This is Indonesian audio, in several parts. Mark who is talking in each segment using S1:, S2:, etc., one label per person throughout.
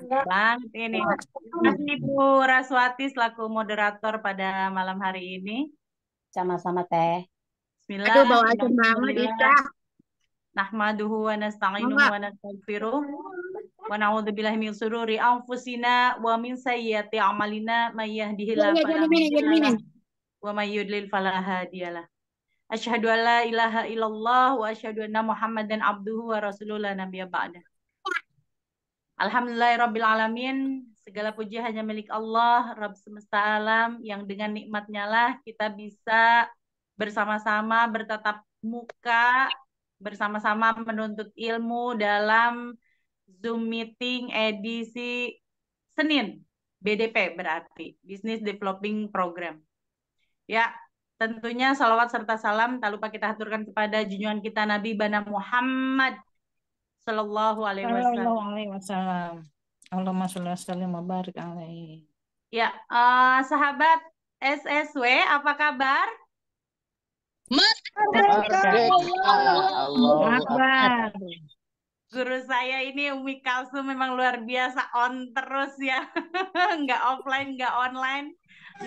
S1: banget ini. Terima kasih Ibu Raswati selaku moderator pada malam hari ini.
S2: Sama-sama Teh.
S3: Aduh,
S1: Bismillah,
S3: bawa
S1: inna
S3: aja banget Ika.
S1: alhamdulillah, nahmaduhu wa nasta'inuhu
S3: Enggak.
S1: wa nastaghfiruh wa na'udzubillahi min sururi anfusina wa min sayyiati a'malina may yahdihillahu
S3: Iya,
S1: fala
S3: jadi minum, jadi
S1: mudhillalah
S3: minum.
S1: wa may yudlil fala hadiyalah. Asyhadu an la ilaha illallah wa asyhadu anna Muhammadan abduhu wa rasuluhu la nabiyya ba'da. Alhamdulillahirabbil alamin. Segala puji hanya milik Allah, Rabb semesta alam, yang dengan nikmatnya lah kita bisa bersama-sama bertatap muka, bersama-sama menuntut ilmu dalam Zoom meeting edisi Senin, BDP berarti, Business Developing Program. Ya, tentunya salawat serta salam tak lupa kita haturkan kepada junjungan kita Nabi Bana Muhammad Sallallahu Alaihi Wasallam.
S3: Sallallahu alaihi wasallam. Allahumma sholli wa sallim wa barik alaihi.
S1: Ya, sahabat SSW, apa kabar?
S4: Merdeka. Allahu Akbar.
S1: Guru saya ini Umi Kalsum memang luar biasa on terus ya. Nggak offline, nggak online,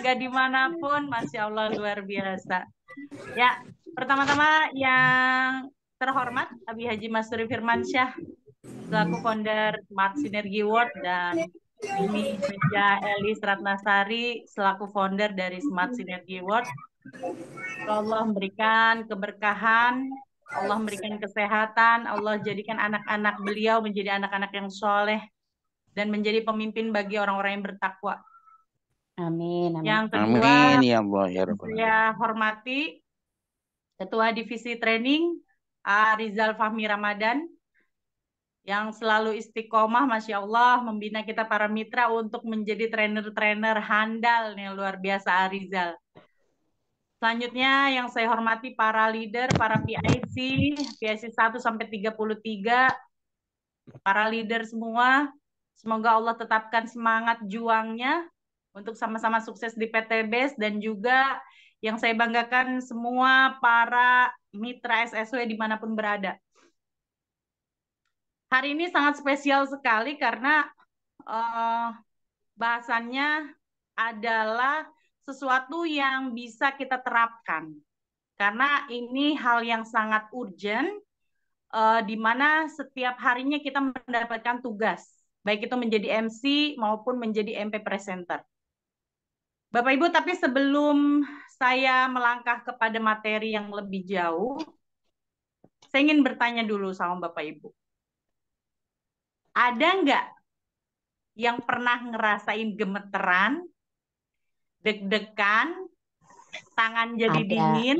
S1: nggak dimanapun. Masya Allah luar biasa. Ya, pertama-tama yang terhormat Abi Haji Masuri Firmansyah selaku founder Smart Synergy World dan Mimi Meja Elis Ratnasari selaku founder dari Smart Synergy World. Allah memberikan keberkahan, Allah memberikan kesehatan, Allah jadikan anak-anak beliau menjadi anak-anak yang soleh dan menjadi pemimpin bagi orang-orang yang bertakwa.
S2: Amin, amin.
S1: Yang kedua,
S4: Amin ya Allah ya Rabbal alamin.
S1: saya hormati Ketua Divisi Training Rizal Fahmi Ramadan yang selalu istiqomah, Masya Allah, membina kita para mitra untuk menjadi trainer-trainer handal nih, luar biasa Rizal. Selanjutnya yang saya hormati para leader, para PIC 1 sampai 33, para leader semua, semoga Allah tetapkan semangat juangnya untuk sama-sama sukses di PT BES, dan juga yang saya banggakan semua para mitra SSW dimanapun berada. Hari ini sangat spesial sekali karena bahasannya adalah sesuatu yang bisa kita terapkan. Karena ini hal yang sangat urgent, di mana setiap harinya kita mendapatkan tugas, baik itu menjadi MC maupun menjadi MP Presenter. Bapak Ibu, tapi sebelum saya melangkah kepada materi yang lebih jauh, saya ingin bertanya dulu sama Bapak Ibu. Ada nggak yang pernah ngerasain gemeteran, deg-degan, tangan jadi
S2: Ada.
S1: dingin?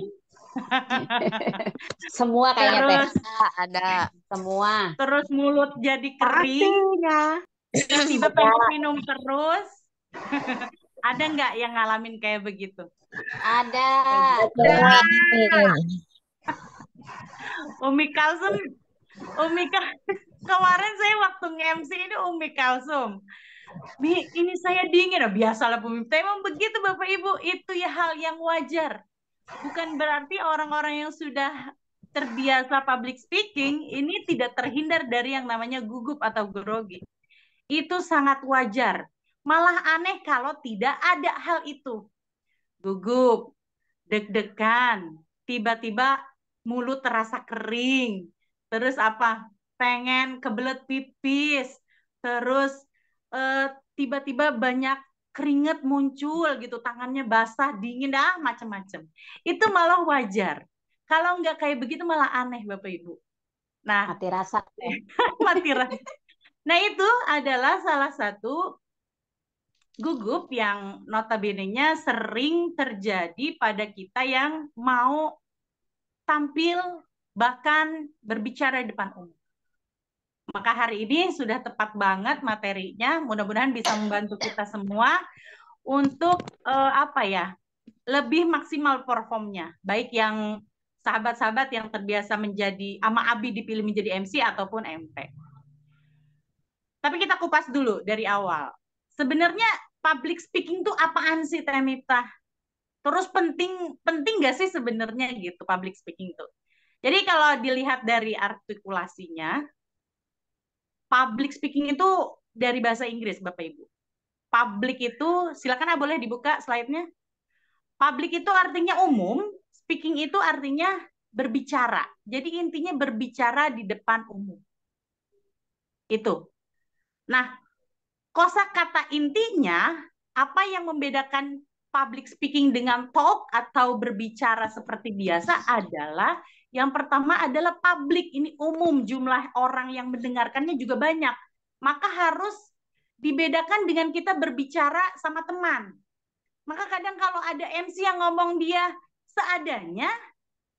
S2: Semua kayaknya Teh.
S1: Terus
S2: Ada. Semua.
S1: terus mulut jadi kering, tiba-tiba pengen minum terus. Ada nggak yang ngalamin kayak begitu?
S2: Ada.
S1: Umi Kalsum, kemarin saya waktu nge-MC ini Umi Kalsum. Ini saya dingin, biasalah pemimpin. Emang begitu Bapak Ibu, itu ya hal yang wajar. Bukan berarti orang-orang yang sudah terbiasa public speaking ini tidak terhindar dari yang namanya gugup atau grogi. Itu sangat wajar. Malah aneh kalau tidak ada hal itu. Gugup, deg-degan, tiba-tiba mulut terasa kering, terus apa? Pengen kebelet pipis, terus tiba-tiba banyak keringat muncul gitu, tangannya basah, dingin, macam-macam. Itu malah wajar. Kalau nggak kayak begitu malah aneh, Bapak Ibu. Nah,
S2: Mati rasa.
S1: mati rasa. Nah, itu adalah salah satu gugup yang notabene-nya sering terjadi pada kita yang mau tampil bahkan berbicara di depan umum. Maka hari ini sudah tepat banget materinya, mudah-mudahan bisa membantu kita semua untuk lebih maksimal performnya, baik yang sahabat-sahabat yang terbiasa menjadi ama Abi dipilih menjadi MC ataupun MP. Tapi kita kupas dulu dari awal. Sebenarnya public speaking itu apaan sih, Teh Miftah? Terus penting nggak sih sebenarnya gitu public speaking itu? Jadi kalau dilihat dari artikulasinya, public speaking itu dari bahasa Inggris, Bapak Ibu. Public itu, silakan boleh dibuka slide-nya. Public itu artinya umum, speaking itu artinya berbicara. Jadi intinya berbicara di depan umum. Itu. Nah, kosakata intinya, apa yang membedakan public speaking dengan talk atau berbicara seperti biasa adalah yang pertama adalah public, ini umum, jumlah orang yang mendengarkannya juga banyak. Maka harus dibedakan dengan kita berbicara sama teman. Maka kadang kalau ada MC yang ngomong dia seadanya,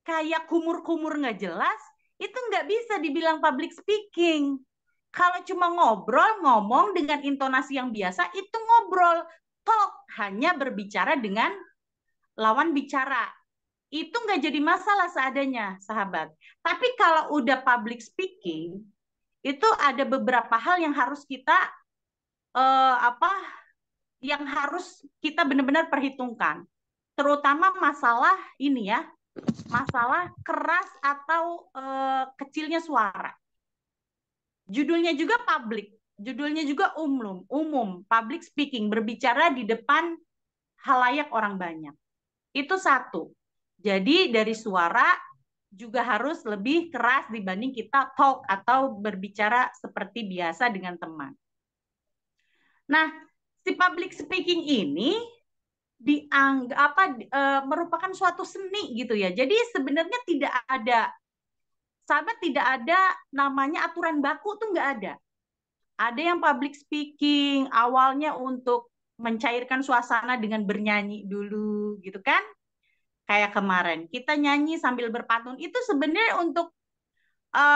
S1: kayak kumur-kumur nggak jelas, itu nggak bisa dibilang public speaking. Kalau cuma ngobrol, ngomong dengan intonasi yang biasa, itu ngobrol. Talk, hanya berbicara dengan lawan bicara. Itu nggak jadi masalah seadanya, sahabat. Tapi kalau udah public speaking, itu ada beberapa hal yang harus kita yang harus kita benar-benar perhitungkan. Terutama masalah ini ya, masalah keras atau kecilnya suara. Judulnya juga public, judulnya juga umum, public speaking, berbicara di depan halayak orang banyak. Itu satu. Jadi dari suara juga harus lebih keras dibanding kita talk atau berbicara seperti biasa dengan teman. Nah, si public speaking ini dianggap merupakan suatu seni gitu ya. Jadi sebenarnya tidak ada, sahabat, tidak ada namanya aturan baku tuh nggak ada. Ada yang public speaking awalnya untuk mencairkan suasana dengan bernyanyi dulu gitu kan. Kayak kemarin kita nyanyi sambil berpantun, itu sebenarnya untuk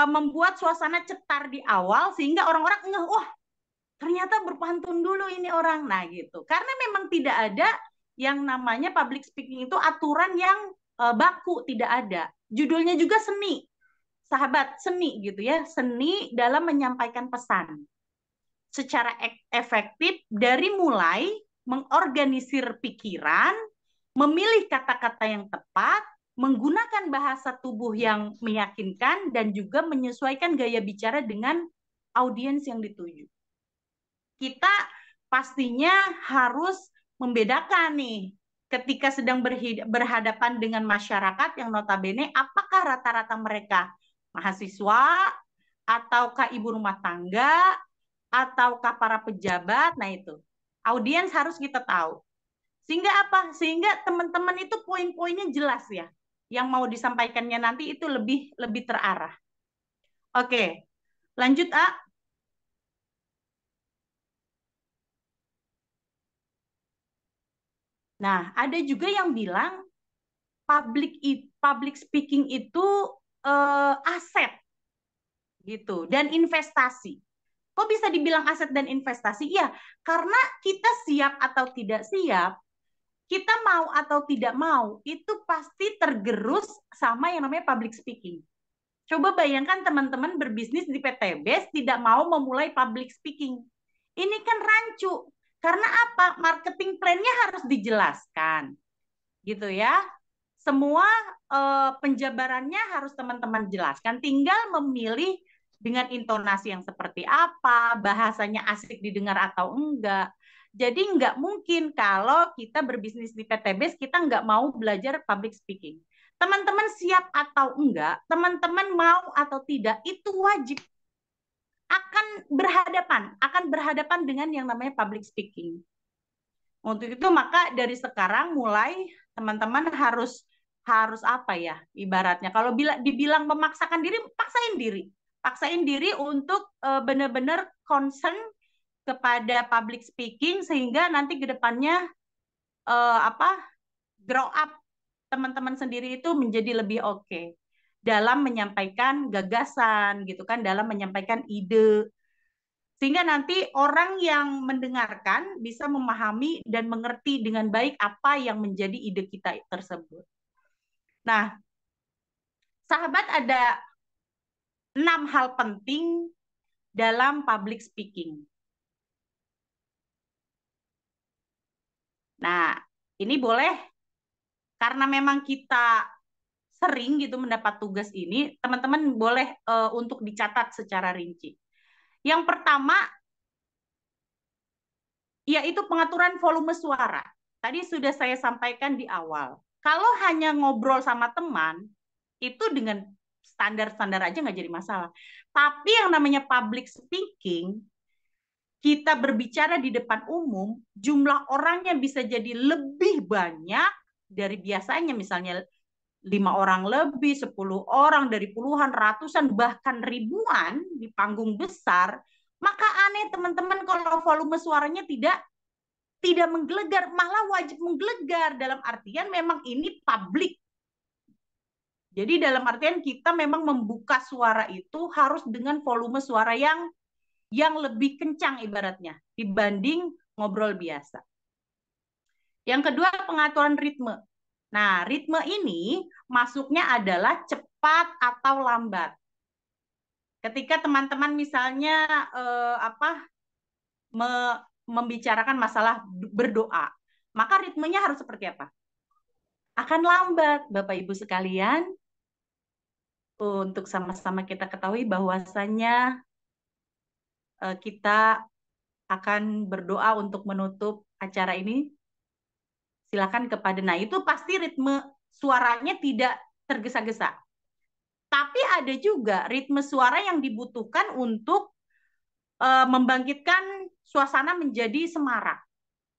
S1: membuat suasana cetar di awal sehingga orang-orang ngeh, wah ternyata berpantun dulu ini orang. Nah gitu. Karena memang tidak ada yang namanya public speaking itu aturan yang baku, tidak ada. Judulnya juga seni. Sahabat, seni gitu ya. Seni dalam menyampaikan pesan secara efektif dari mulai mengorganisir pikiran, memilih kata-kata yang tepat, menggunakan bahasa tubuh yang meyakinkan, dan juga menyesuaikan gaya bicara dengan audiens yang dituju. Kita pastinya harus membedakan nih, ketika sedang berhadapan dengan masyarakat yang notabene apakah rata-rata mereka mahasiswa, ataukah ibu rumah tangga, ataukah para pejabat. Nah itu, audiens harus kita tahu. Sehingga apa? Sehingga teman-teman itu poin-poinnya jelas ya. Yang mau disampaikannya nanti itu lebih terarah. Oke, lanjut A. Nah, ada juga yang bilang public speaking itu aset gitu dan investasi. Kok bisa dibilang aset dan investasi? Iya, karena kita siap atau tidak siap, kita mau atau tidak mau, itu pasti tergerus sama yang namanya public speaking. Coba bayangkan teman-teman berbisnis di PTBS tidak mau memulai public speaking. Ini kan rancu. Karena apa? Marketing plan-nya harus dijelaskan. Gitu ya. Semua penjabarannya harus teman-teman jelaskan. Tinggal memilih dengan intonasi yang seperti apa, bahasanya asik didengar atau enggak. Jadi nggak mungkin kalau kita berbisnis di PTBS, kita nggak mau belajar public speaking. Teman-teman siap atau enggak, teman-teman mau atau tidak, itu wajib akan berhadapan dengan yang namanya public speaking. Untuk itu maka dari sekarang mulai teman-teman harus apa ya ibaratnya, kalau dibilang memaksakan diri, paksain diri untuk benar-benar concern kepada public speaking sehingga nanti ke depannya grow up teman-teman sendiri itu menjadi lebih oke dalam menyampaikan gagasan gitu kan, dalam menyampaikan ide, sehingga nanti orang yang mendengarkan bisa memahami dan mengerti dengan baik apa yang menjadi ide kita tersebut. Nah, sahabat, ada 6 hal penting dalam public speaking. Nah, ini boleh, karena memang kita sering gitu mendapat tugas ini, teman-teman boleh untuk dicatat secara rinci. Yang pertama, yaitu pengaturan volume suara. Tadi sudah saya sampaikan di awal. Kalau hanya ngobrol sama teman, itu dengan standar-standar aja nggak jadi masalah. Tapi yang namanya public speaking, kita berbicara di depan umum, jumlah orangnya bisa jadi lebih banyak dari biasanya, misalnya 5 orang lebih, 10 orang, dari puluhan, ratusan, bahkan ribuan di panggung besar, maka aneh teman-teman kalau volume suaranya tidak menggelegar, malah wajib menggelegar dalam artian memang ini publik. Jadi dalam artian kita memang membuka suara itu harus dengan volume suara yang lebih kencang ibaratnya dibanding ngobrol biasa. Yang kedua, pengaturan ritme. Nah, ritme ini masuknya adalah cepat atau lambat. Ketika teman-teman misalnya membicarakan masalah berdoa, maka ritmenya harus seperti apa? Akan lambat, Bapak Ibu sekalian. Untuk sama-sama kita ketahui bahwasannya kita akan berdoa untuk menutup acara ini. Silakan kepada, nah itu pasti ritme suaranya tidak tergesa-gesa. Tapi ada juga ritme suara yang dibutuhkan untuk membangkitkan suasana menjadi semarak.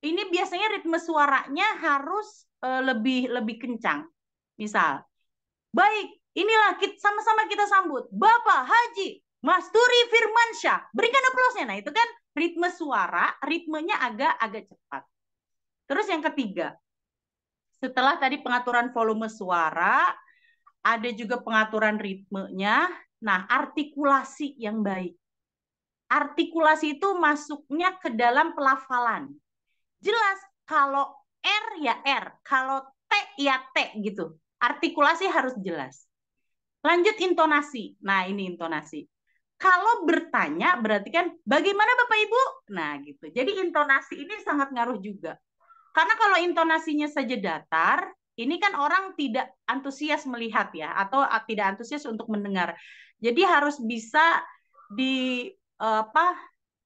S1: Ini biasanya ritme suaranya harus lebih kencang. Misal, baik, inilah sama-sama kita sambut Bapak Haji Masturi Firmansyah. Berikan aplausnya. Nah, itu kan ritme suara, ritmenya agak cepat. Terus yang ketiga, setelah tadi pengaturan volume suara, ada juga pengaturan ritmenya. Nah, artikulasi yang baik. Artikulasi itu masuknya ke dalam pelafalan. Jelas, kalau R ya R, kalau T ya T gitu. Artikulasi harus jelas. Lanjut intonasi. Nah, ini intonasi. Kalau bertanya berarti kan bagaimana Bapak Ibu? Nah, gitu. Jadi intonasi ini sangat ngaruh juga. Karena kalau intonasinya saja datar, ini kan orang tidak antusias melihat ya, atau tidak antusias untuk mendengar. Jadi harus bisa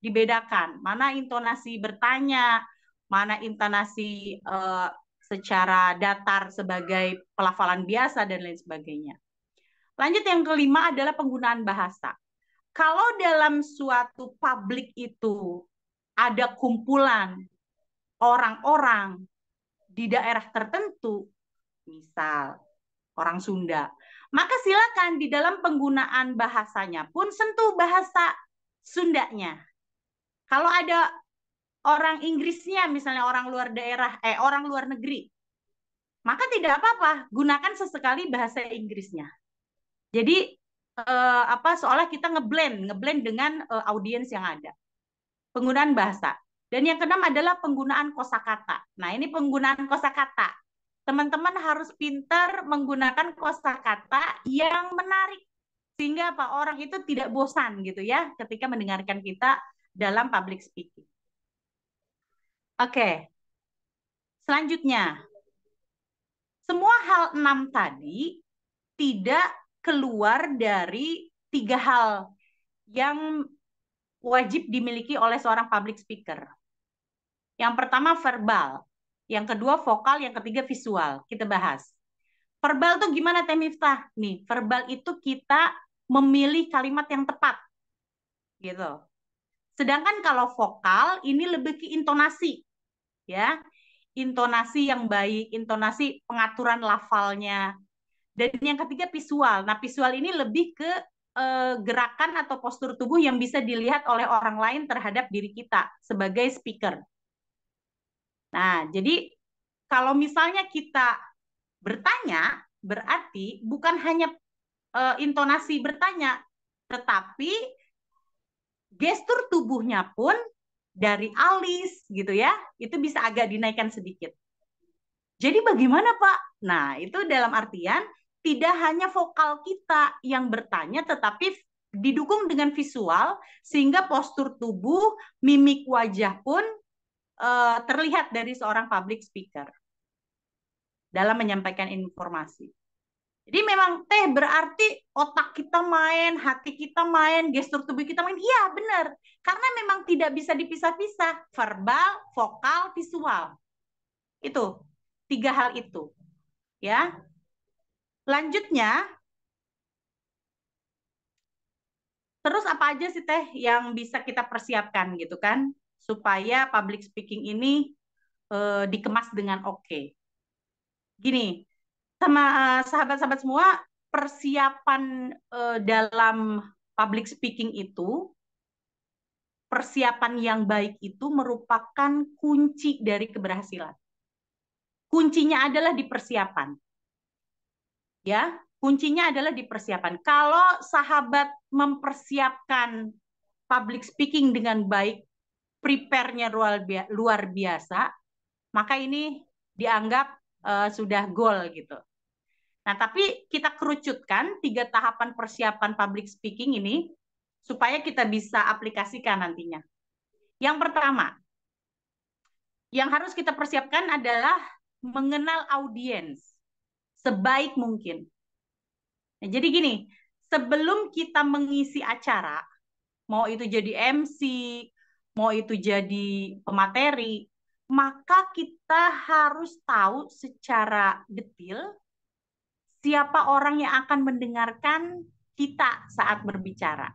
S1: dibedakan mana intonasi bertanya, mana intonasi secara datar sebagai pelafalan biasa dan lain sebagainya. Lanjut, yang kelima adalah penggunaan bahasa. Kalau dalam suatu publik itu ada kumpulan orang-orang di daerah tertentu, misal orang Sunda, maka silakan di dalam penggunaan bahasanya pun sentuh bahasa Sundanya. Kalau ada orang Inggrisnya, misalnya orang luar daerah, orang luar negeri, maka tidak apa-apa, gunakan sesekali bahasa Inggrisnya. Jadi seolah kita ngeblend dengan audiens yang ada. Penggunaan bahasa. Dan yang keenam adalah penggunaan kosakata. Nah, ini penggunaan kosakata. Teman-teman harus pintar menggunakan kosakata yang menarik sehingga orang itu tidak bosan gitu ya ketika mendengarkan kita dalam public speaking. Oke. Selanjutnya, semua hal 6 tadi tidak keluar dari 3 hal yang wajib dimiliki oleh seorang public speaker. Yang pertama verbal, yang kedua vokal, yang ketiga visual. Kita bahas. Verbal tuh gimana Teh Miftah? Nih, verbal itu kita memilih kalimat yang tepat. Gitu. Sedangkan kalau vokal ini lebih ke intonasi. Ya. Intonasi yang baik, intonasi pengaturan lafalnya. Dan yang ketiga visual. Nah, visual ini lebih ke gerakan atau postur tubuh yang bisa dilihat oleh orang lain terhadap diri kita sebagai speaker. Nah, jadi kalau misalnya kita bertanya, berarti bukan hanya intonasi bertanya, tetapi gestur tubuhnya pun dari alis gitu ya, itu bisa agak dinaikkan sedikit. Jadi bagaimana Pak? Nah, itu dalam artian tidak hanya vokal kita yang bertanya, tetapi didukung dengan visual, sehingga postur tubuh, mimik wajah pun terlihat dari seorang public speaker dalam menyampaikan informasi. Jadi memang teh berarti otak kita main, hati kita main, gestur tubuh kita main. Iya, benar. Karena memang tidak bisa dipisah-pisah. Verbal, vokal, visual. Itu. 3 hal itu. Ya. Lanjutnya, terus apa aja sih teh yang bisa kita persiapkan gitu kan? Supaya public speaking ini dikemas dengan oke. Gini, sama sahabat-sahabat semua, persiapan dalam public speaking itu, persiapan yang baik itu merupakan kunci dari keberhasilan. Kuncinya adalah di persiapan. Ya, kuncinya adalah di persiapan. Kalau sahabat mempersiapkan public speaking dengan baik, prepare-nya luar biasa, maka ini dianggap sudah goal gitu. Nah, tapi kita kerucutkan 3 tahapan persiapan public speaking ini supaya kita bisa aplikasikan nantinya. Yang pertama, yang harus kita persiapkan adalah mengenal audiens sebaik mungkin. Nah, jadi gini, sebelum kita mengisi acara, mau itu jadi MC, mau itu jadi pemateri, maka kita harus tahu secara detail siapa orang yang akan mendengarkan kita saat berbicara.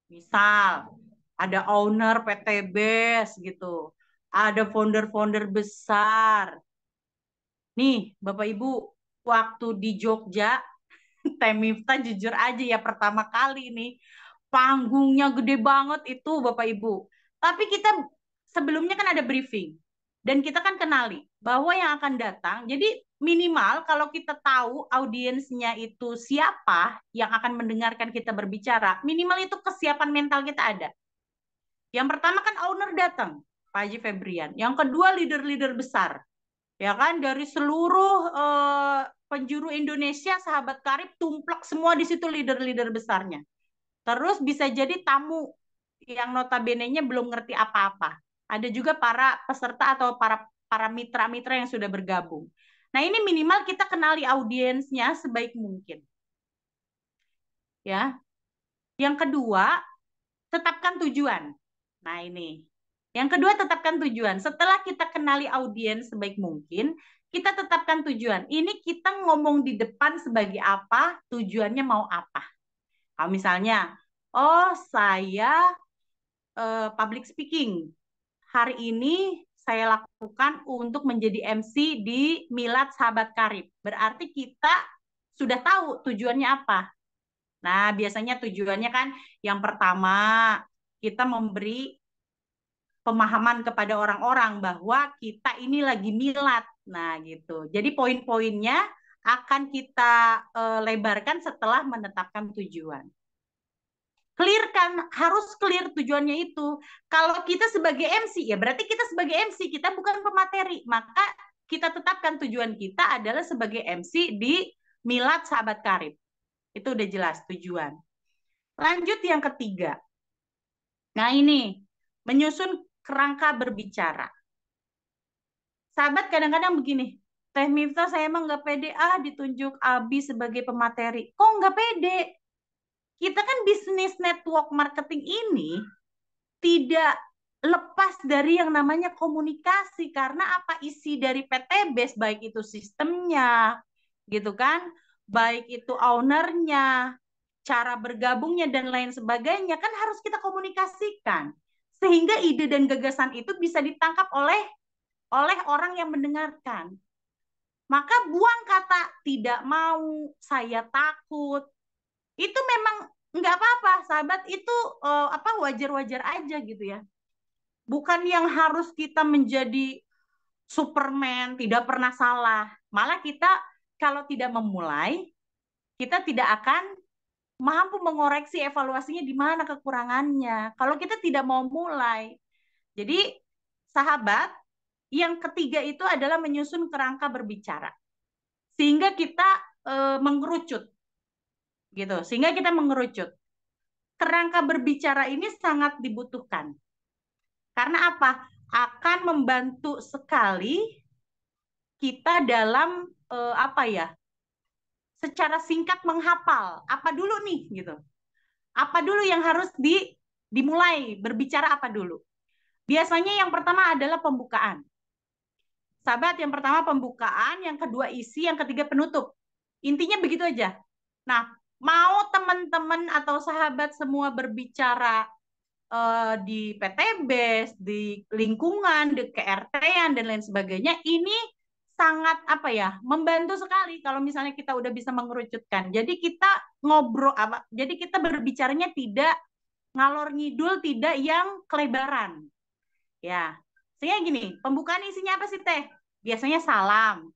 S1: Misal, ada owner PT BES gitu, ada founder-founder besar. Nih, Bapak Ibu, waktu di Jogja, Teh Miftah jujur aja ya pertama kali nih, panggungnya gede banget itu Bapak Ibu. Tapi kita sebelumnya kan ada briefing. Dan kita kan kenali bahwa yang akan datang, jadi minimal kalau kita tahu audiensnya itu siapa yang akan mendengarkan kita berbicara, minimal itu kesiapan mental kita ada. Yang pertama kan owner datang, Pak Haji Febrian. Yang kedua leader-leader besar. Ya kan, dari seluruh penjuru Indonesia, sahabat karib tumplek semua di situ leader-leader besarnya. Terus bisa jadi tamu yang notabene-nya belum ngerti apa-apa. Ada juga para peserta atau para mitra-mitra yang sudah bergabung. Nah, ini minimal kita kenali audiensnya sebaik mungkin. Ya. Yang kedua, tetapkan tujuan. Nah, ini. Yang kedua, tetapkan tujuan. Setelah kita kenali audiens sebaik mungkin, kita tetapkan tujuan. Ini kita ngomong di depan sebagai apa, tujuannya mau apa. Kalau misalnya, oh saya public speaking. Hari ini saya lakukan untuk menjadi MC di Milad Sahabat Karib. Berarti kita sudah tahu tujuannya apa. Nah, biasanya tujuannya kan yang pertama, kita memberi pemahaman kepada orang-orang bahwa kita ini lagi milad. Nah, gitu. Jadi poin-poinnya akan kita lebarkan setelah menetapkan tujuan. Clear kan, harus clear tujuannya itu. Kalau kita sebagai MC, ya berarti kita sebagai MC, kita bukan pemateri. Maka kita tetapkan tujuan kita adalah sebagai MC di Milad Sahabat Karib. Itu udah jelas tujuan. Lanjut yang ketiga. Nah ini, menyusun kerangka berbicara. Sahabat kadang-kadang begini, Teh Miftah saya emang nggak pede ditunjuk Abi sebagai pemateri. Kok nggak pede? Kita kan bisnis network marketing ini tidak lepas dari yang namanya komunikasi. Karena apa isi dari PT BES, baik itu sistemnya, gitu kan, baik itu ownernya, cara bergabungnya, dan lain sebagainya, kan harus kita komunikasikan. Sehingga ide dan gagasan itu bisa ditangkap oleh orang yang mendengarkan. Maka buang kata tidak mau, saya takut. Itu memang nggak apa-apa, sahabat. Itu wajar-wajar aja gitu ya. Bukan yang harus kita menjadi Superman, tidak pernah salah. Malah kita kalau tidak memulai, kita tidak akan mampu mengoreksi evaluasinya di mana kekurangannya. Kalau kita tidak mau mulai. Jadi, sahabat, yang ketiga itu adalah menyusun kerangka berbicara. Sehingga kita mengerucut. Gitu. Sehingga kita mengerucut. Kerangka berbicara ini sangat dibutuhkan. Karena apa? Akan membantu sekali kita dalam secara singkat menghafal apa dulu nih gitu. Apa dulu yang harus dimulai berbicara apa dulu? Biasanya yang pertama adalah pembukaan. Sahabat, yang pertama pembukaan, yang kedua isi, yang ketiga penutup. Intinya begitu aja. Nah, mau teman-teman atau sahabat semua berbicara di PTB, di lingkungan, di KRT-an dan lain sebagainya, ini sangat apa ya, membantu sekali kalau misalnya kita udah bisa mengerucutkan. Jadi kita ngobrol apa? Jadi kita berbicaranya tidak ngalor ngidul, tidak yang kelebaran. Ya. Sehingga gini, pembukaan isinya apa sih, Teh? Biasanya salam.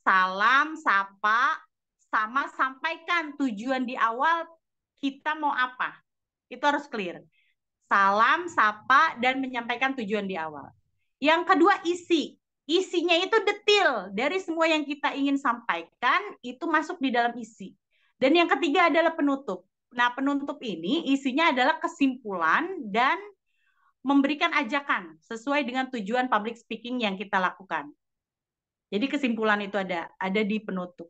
S1: Salam, sapa, sama sampaikan tujuan di awal kita mau apa. Itu harus clear. Salam, sapa, dan menyampaikan tujuan di awal. Yang kedua, isi. Isinya itu detail. Dari semua yang kita ingin sampaikan, itu masuk di dalam isi. Dan yang ketiga adalah penutup. Nah, penutup ini isinya adalah kesimpulan dan memberikan ajakan sesuai dengan tujuan public speaking yang kita lakukan. Jadi kesimpulan itu ada di penutup.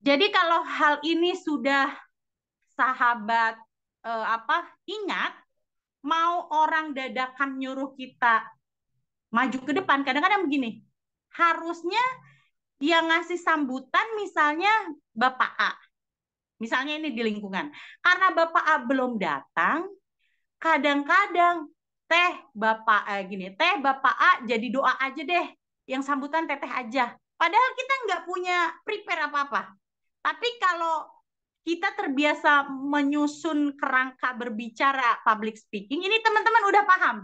S1: Jadi kalau hal ini sudah sahabat ingat, mau orang dadakan nyuruh kita maju ke depan, kadang-kadang begini, harusnya yang ngasih sambutan misalnya Bapak A. Misalnya ini di lingkungan. Karena Bapak A belum datang, kadang-kadang Teh Bapak A jadi doa aja deh, yang sambutan Teteh aja. Padahal kita nggak punya prepare apa-apa. Tapi kalau kita terbiasa menyusun kerangka berbicara public speaking, ini teman-teman udah paham.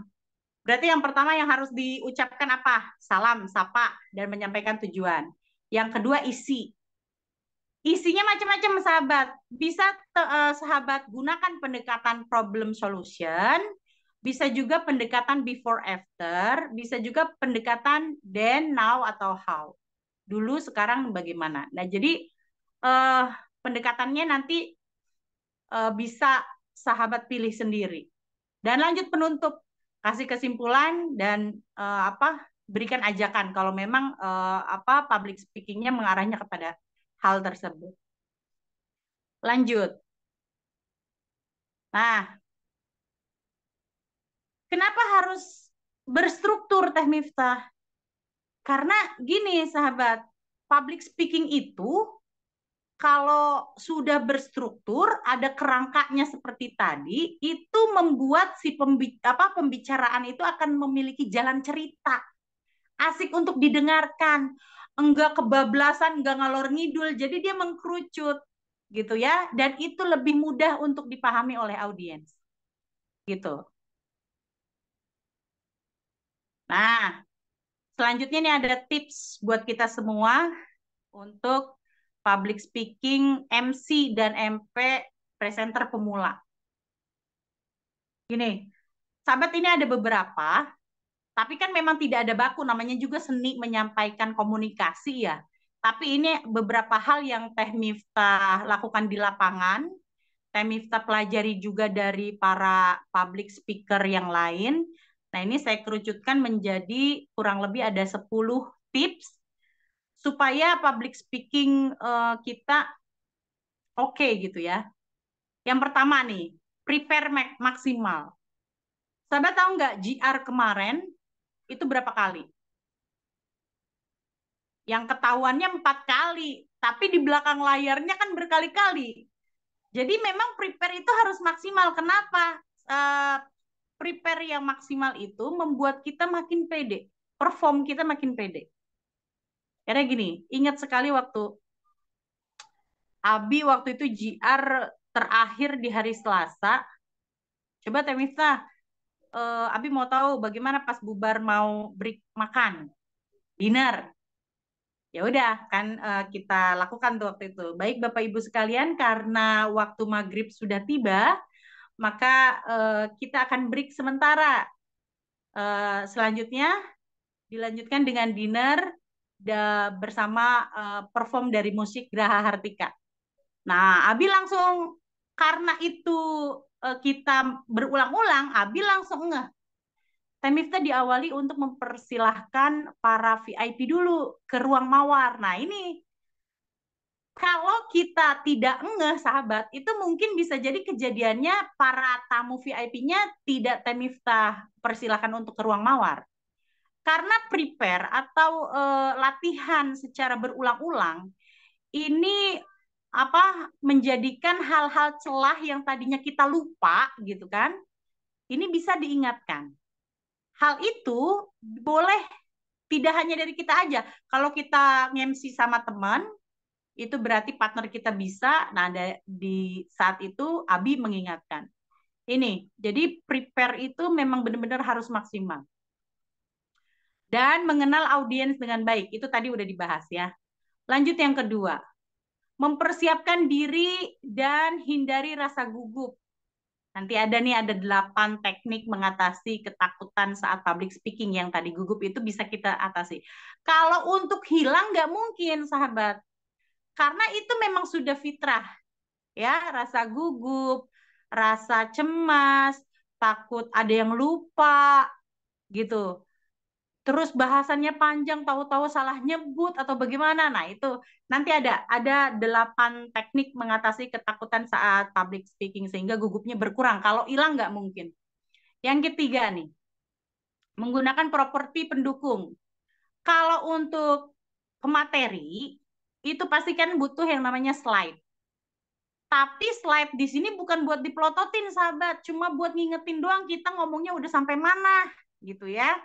S1: Berarti yang pertama yang harus diucapkan apa? Salam, sapa, dan menyampaikan tujuan. Yang kedua isi. Isinya macam-macam sahabat. Bisa sahabat gunakan pendekatan problem solution, bisa juga pendekatan before after, bisa juga pendekatan then, now, atau how. Dulu, sekarang, bagaimana. Nah, jadi pendekatannya nanti bisa sahabat pilih sendiri. Dan lanjut penutup, kasih kesimpulan dan berikan ajakan kalau memang public speakingnya mengarahnya kepada hal tersebut. Lanjut. Nah, kenapa harus berstruktur, Teh Miftah? Karena gini, sahabat, public speaking itu kalau sudah berstruktur, ada kerangkanya seperti tadi, itu membuat si pembicaraan itu akan memiliki jalan cerita. Asik untuk didengarkan, enggak kebablasan, enggak ngalor ngidul, jadi dia mengkerucut gitu ya, dan itu lebih mudah untuk dipahami oleh audiens gitu. Nah, selanjutnya ini ada tips buat kita semua untuk public speaking MC dan MP presenter pemula. Gini, sahabat, ini ada beberapa, tapi kan memang tidak ada baku, namanya juga seni menyampaikan komunikasi ya. Tapi ini beberapa hal yang Teh Miftah lakukan di lapangan, Teh Miftah pelajari juga dari para public speaker yang lain. Nah, ini saya kerucutkan menjadi kurang lebih ada 10 tips supaya public speaking kita oke gitu ya. Yang pertama nih, prepare maksimal. Sahabat tahu nggak GR kemarin itu berapa kali? Yang ketahuannya 4 kali, tapi di belakang layarnya kan berkali-kali. Jadi memang prepare itu harus maksimal. Kenapa? Prepare yang maksimal itu membuat kita makin pede, perform kita makin pede. Karena gini, ingat sekali waktu Abi waktu itu GR terakhir di hari Selasa. Coba Teh Miftah, Abi mau tahu bagaimana pas bubar mau break makan, dinner. Ya udah kan kita lakukan tuh waktu itu. Baik Bapak Ibu sekalian, karena waktu maghrib sudah tiba, maka kita akan break sementara. Selanjutnya dilanjutkan dengan dinner bersama perform dari musik Graha Hartika. Nah, Abi langsung karena itu kita berulang-ulang, Abi langsung ngeh. Teh Miftah diawali untuk mempersilahkan para VIP dulu ke ruang mawar. Nah, ini Kalau kita tidak ngeh, sahabat, itu mungkin bisa jadi kejadiannya para tamu VIP-nya tidak Teh Miftah persilakan untuk ke ruang mawar. Karena prepare atau latihan secara berulang-ulang, ini menjadikan hal-hal celah yang tadinya kita lupa gitu kan, ini bisa diingatkan. Hal itu boleh tidak hanya dari kita aja. Kalau kita nge-MC sama teman, itu berarti partner kita bisa. Nah, di saat itu Abi mengingatkan. Ini, jadi prepare itu memang benar-benar harus maksimal. Dan mengenal audiens dengan baik, itu tadi udah dibahas ya. Lanjut yang kedua, mempersiapkan diri dan hindari rasa gugup. Nanti ada 8 teknik mengatasi ketakutan saat public speaking yang tadi gugup itu bisa kita atasi. Kalau untuk hilang nggak mungkin, sahabat. Karena itu memang sudah fitrah. Ya, rasa gugup, rasa cemas, takut ada yang lupa, gitu. Terus bahasannya panjang, tahu-tahu salah nyebut atau bagaimana. Nah, itu nanti ada 8 teknik mengatasi ketakutan saat public speaking sehingga gugupnya berkurang. Kalau hilang nggak mungkin. Yang ketiga nih, menggunakan properti pendukung. Kalau untuk pemateri, itu pasti kan butuh yang namanya slide. Tapi slide di sini bukan buat dipelototin, sahabat. Cuma buat ngingetin doang kita ngomongnya udah sampai mana, gitu ya.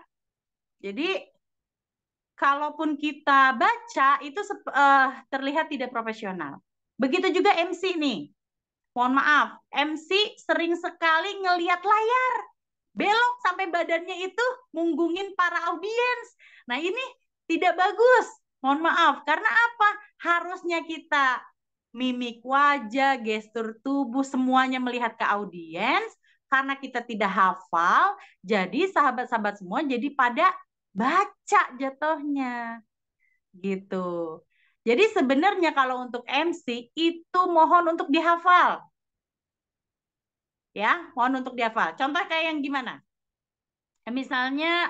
S1: Jadi kalaupun kita baca itu terlihat tidak profesional. Begitu juga MC nih. Mohon maaf, MC sering sekali ngelihat layar. Belok sampai badannya itu munggungin para audiens. Nah, ini tidak bagus. Mohon maaf, karena apa? Harusnya kita mimik wajah, gestur tubuh, semuanya melihat ke audiens. Karena kita tidak hafal, jadi sahabat-sahabat semua jadi pada baca jatuhnya gitu. Jadi sebenarnya kalau untuk MC itu mohon untuk dihafal. Ya, mohon untuk dihafal. Contoh kayak yang gimana? Misalnya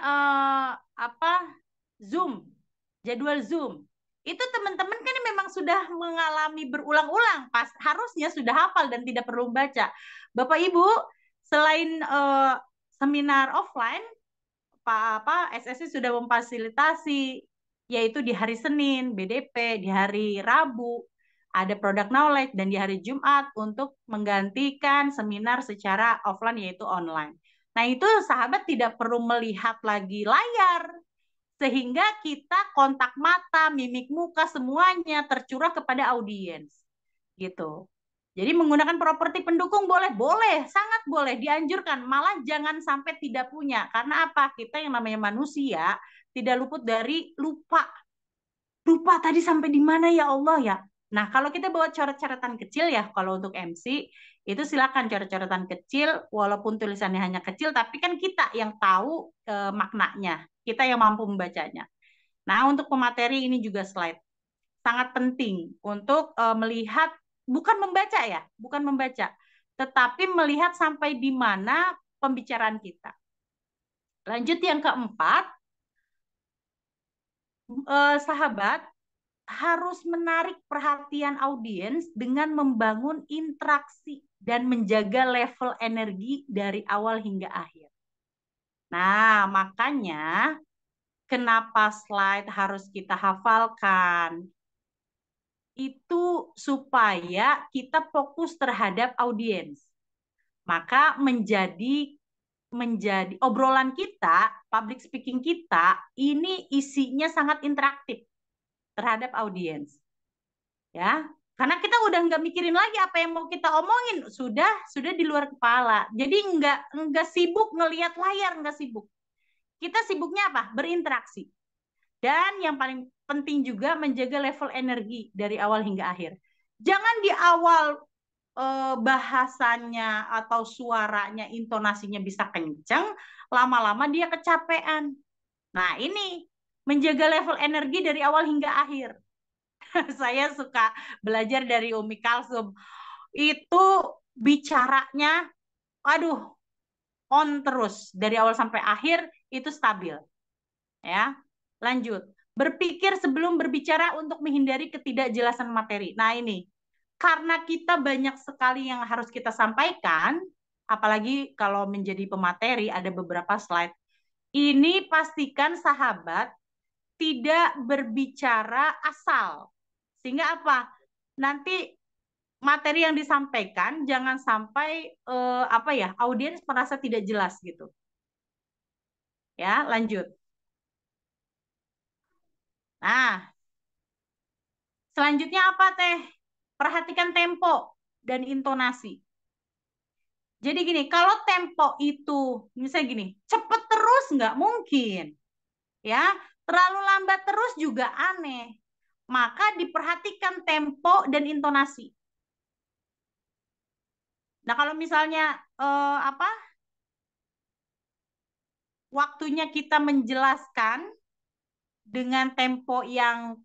S1: Zoom, jadwal Zoom. Itu teman-teman kan memang sudah mengalami berulang-ulang, pas harusnya sudah hafal dan tidak perlu baca. Bapak Ibu, selain seminar offline, SSC sudah memfasilitasi yaitu di hari Senin BDP, di hari Rabu ada product knowledge, dan di hari Jumat untuk menggantikan seminar secara offline yaitu online. Nah, itu sahabat tidak perlu melihat lagi layar sehingga kita kontak mata, mimik muka semuanya tercurah kepada audiens. Gitu. Jadi menggunakan properti pendukung boleh, sangat boleh, dianjurkan. Malah jangan sampai tidak punya. Karena apa? Kita yang namanya manusia tidak luput dari lupa. Lupa tadi sampai di mana ya Allah ya. Nah, kalau kita bawa coret-coretan kecil ya, kalau untuk MC, itu silakan coret-coretan kecil, walaupun tulisannya hanya kecil, tapi kan kita yang tahu maknanya. Kita yang mampu membacanya. Nah, untuk pemateri ini juga slide. Sangat penting untuk melihat, bukan membaca ya, bukan membaca, tetapi melihat sampai di mana pembicaraan kita. Lanjut yang keempat, sahabat harus menarik perhatian audiens dengan membangun interaksi dan menjaga level energi dari awal hingga akhir. Nah, makanya kenapa slide harus kita hafalkan? Itu supaya kita fokus terhadap audiens. Maka menjadi obrolan kita, public speaking kita, ini isinya sangat interaktif terhadap audiens. Ya, karena kita udah nggak mikirin lagi apa yang mau kita omongin, sudah di luar kepala. Jadi nggak sibuk ngelihat layar, nggak sibuk. Kita sibuknya apa? Berinteraksi. Dan yang paling penting juga menjaga level energi dari awal hingga akhir. Jangan di awal bahasanya atau suaranya, intonasinya bisa kenceng, lama-lama dia kecapean. Nah, ini menjaga level energi dari awal hingga akhir. Saya suka belajar dari Umi Kalsum. Itu bicaranya, aduh, on terus dari awal sampai akhir itu stabil. Ya, lanjut. Berpikir sebelum berbicara untuk menghindari ketidakjelasan materi. Nah ini, karena kita banyak sekali yang harus kita sampaikan, apalagi kalau menjadi pemateri ada beberapa slide, ini pastikan sahabat tidak berbicara asal. Sehingga apa? Nanti materi yang disampaikan jangan sampai audiens merasa tidak jelas gitu. Ya, lanjut. Nah, selanjutnya apa Teh? Perhatikan tempo dan intonasi. Jadi gini, kalau tempo itu misalnya gini, cepet terus nggak mungkin. Ya, terlalu lambat terus juga aneh. Maka diperhatikan tempo dan intonasi. Nah, kalau misalnya waktunya kita menjelaskan dengan tempo yang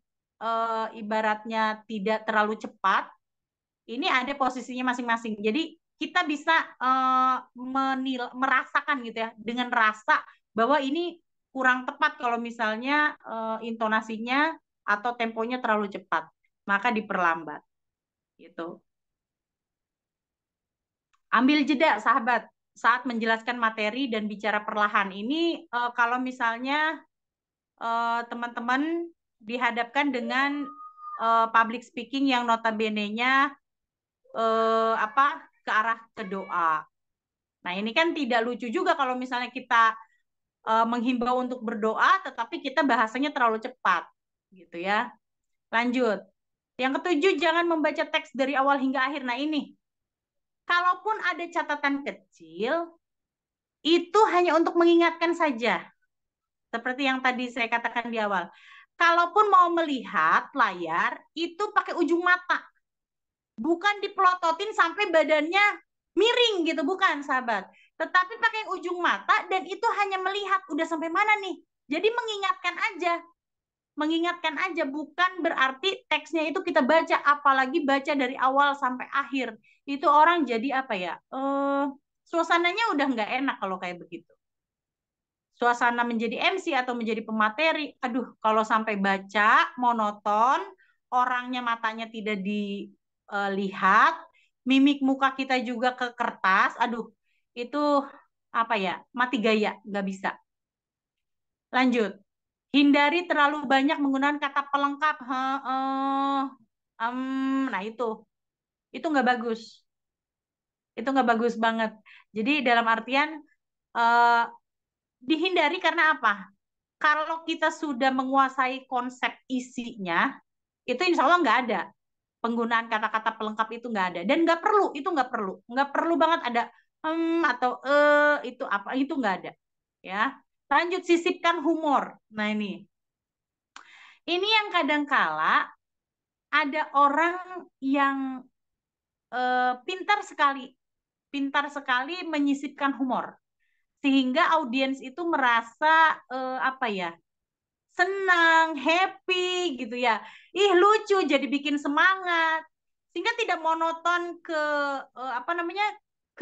S1: ibaratnya tidak terlalu cepat, ini ada posisinya masing-masing. Jadi kita bisa merasakan gitu ya, dengan rasa bahwa ini kurang tepat kalau misalnya intonasinya atau temponya terlalu cepat, maka diperlambat. Gitu. Ambil jeda, sahabat, saat menjelaskan materi dan bicara perlahan. Ini kalau misalnya teman-teman dihadapkan dengan public speaking yang notabene-nya ke arah ke doa. Nah, ini kan tidak lucu juga kalau misalnya kita menghimbau untuk berdoa, tetapi kita bahasanya terlalu cepat, gitu ya. Lanjut. Yang ketujuh, jangan membaca teks dari awal hingga akhir. Nah, ini. Kalaupun ada catatan kecil, itu hanya untuk mengingatkan saja. Seperti yang tadi saya katakan di awal. Kalaupun mau melihat layar, itu pakai ujung mata. Bukan dipelototin sampai badannya miring gitu, bukan sahabat. Tetapi pakai ujung mata dan itu hanya melihat udah sampai mana nih. Jadi mengingatkan aja. Mengingatkan aja, bukan berarti teksnya itu kita baca, apalagi baca dari awal sampai akhir. Itu orang jadi apa ya? Suasananya udah nggak enak kalau kayak begitu. Suasana menjadi MC atau menjadi pemateri, aduh kalau sampai baca monoton, orangnya matanya tidak dilihat, mimik muka kita juga ke kertas, aduh itu apa ya, mati gaya, nggak bisa. Lanjut, hindari terlalu banyak menggunakan kata pelengkap. Nah itu nggak bagus, itu nggak bagus banget. Jadi dalam artian dihindari karena apa? Kalau kita sudah menguasai konsep isinya, itu insya Allah nggak ada. Penggunaan kata-kata pelengkap itu nggak ada. Dan nggak perlu, itu nggak perlu. Nggak perlu banget ada atau itu apa, itu nggak ada. Ya. Lanjut, sisipkan humor. Nah ini. Ini yang kadang kala ada orang yang pintar sekali menyisipkan humor. Sehingga audiens itu merasa senang, happy gitu ya. Ih lucu, jadi bikin semangat. Sehingga tidak monoton ke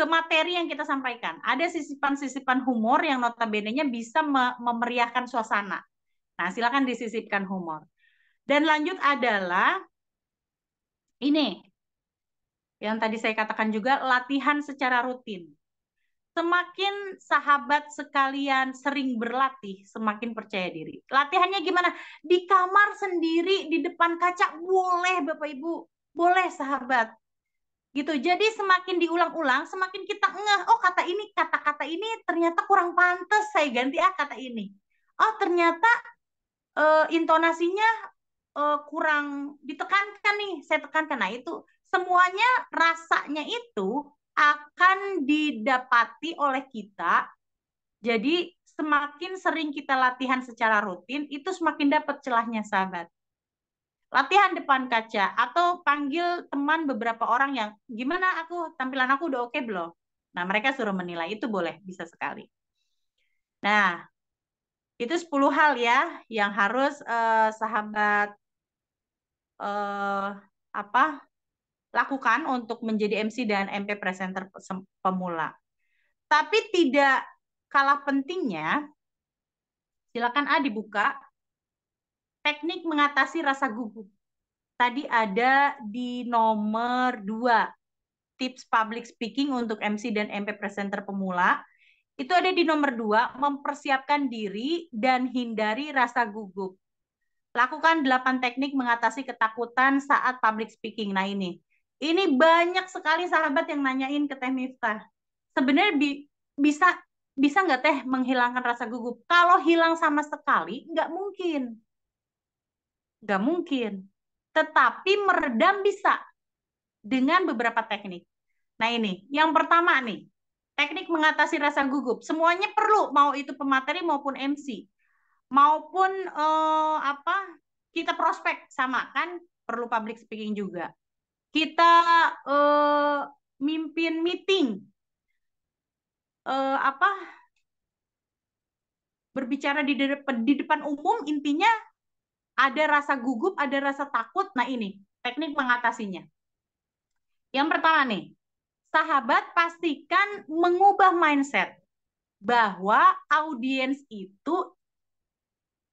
S1: materi yang kita sampaikan. Ada sisipan-sisipan humor yang notabene-nya bisa memeriahkan suasana. Nah, silakan disisipkan humor. Dan lanjut adalah ini yang tadi saya katakan juga, latihan secara rutin. Semakin sahabat sekalian sering berlatih, semakin percaya diri. Latihannya gimana? Di kamar sendiri, di depan kaca, boleh Bapak Ibu. Boleh sahabat. Gitu. Jadi semakin diulang-ulang, semakin kita ngeh, oh kata-kata ini ternyata kurang pantas, saya ganti kata ini. Oh ternyata intonasinya kurang ditekankan nih, saya tekankan. Nah itu semuanya rasanya itu akan didapati oleh kita. Jadi semakin sering kita latihan secara rutin, itu semakin dapat celahnya sahabat. Latihan depan kaca atau panggil teman beberapa orang yang gimana tampilan aku udah oke belum? Nah mereka suruh menilai, itu boleh, bisa sekali. Nah itu 10 hal ya yang harus sahabat lakukan untuk menjadi MC dan MP presenter pemula. Tapi tidak kalah pentingnya, silakan dibuka. teknik mengatasi rasa gugup. Tadi ada di nomor 2, tips public speaking untuk MC dan MP presenter pemula. Itu ada di nomor 2, mempersiapkan diri dan hindari rasa gugup. Lakukan 8 teknik mengatasi ketakutan saat public speaking. Nah ini banyak sekali sahabat yang nanyain ke Teh Miftah. Sebenarnya bisa nggak Teh menghilangkan rasa gugup? Kalau hilang sama sekali, nggak mungkin. Nggak mungkin. Tetapi meredam bisa dengan beberapa teknik. Nah ini, yang pertama nih, teknik mengatasi rasa gugup. Semuanya perlu, mau itu pemateri maupun MC. Maupun kita prospek, sama kan, perlu public speaking juga. Kita mimpin meeting, berbicara di depan umum, intinya ada rasa gugup, ada rasa takut. Nah ini, teknik mengatasinya. Yang pertama nih, sahabat pastikan mengubah mindset bahwa audiens itu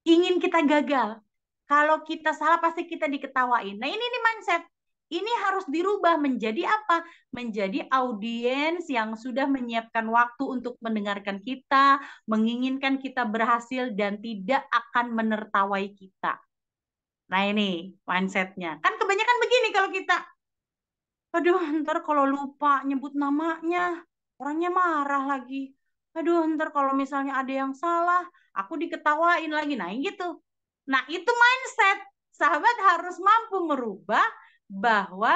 S1: ingin kita gagal. Kalau kita salah pasti kita diketawain. Nah ini nih mindset. Ini harus dirubah menjadi apa? Menjadi audiens yang sudah menyiapkan waktu untuk mendengarkan kita, menginginkan kita berhasil dan tidak akan menertawai kita. Nah ini mindsetnya. Kan kebanyakan begini kalau kita, aduh ntar kalau lupa nyebut namanya, orangnya marah lagi. Aduh ntar kalau misalnya ada yang salah, aku diketawain lagi. Nah gitu. Nah itu mindset. Sahabat harus mampu merubah bahwa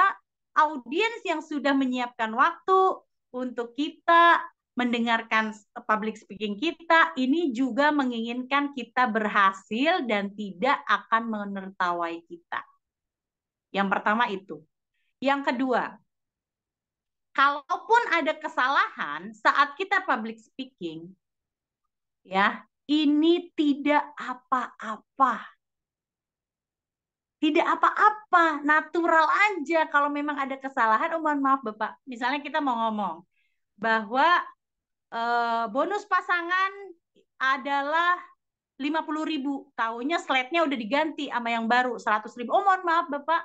S1: audiens yang sudah menyiapkan waktu untuk kita mendengarkan public speaking kita, ini juga menginginkan kita berhasil dan tidak akan menertawai kita. Yang pertama itu. Yang kedua, kalaupun ada kesalahan saat kita public speaking, ya, ini tidak apa-apa. Tidak apa-apa, natural aja kalau memang ada kesalahan. Mohon maaf Bapak, misalnya kita mau ngomong bahwa bonus pasangan adalah 50.000, tahunya slide-nya udah diganti sama yang baru 100.000. Oh mohon maaf Bapak,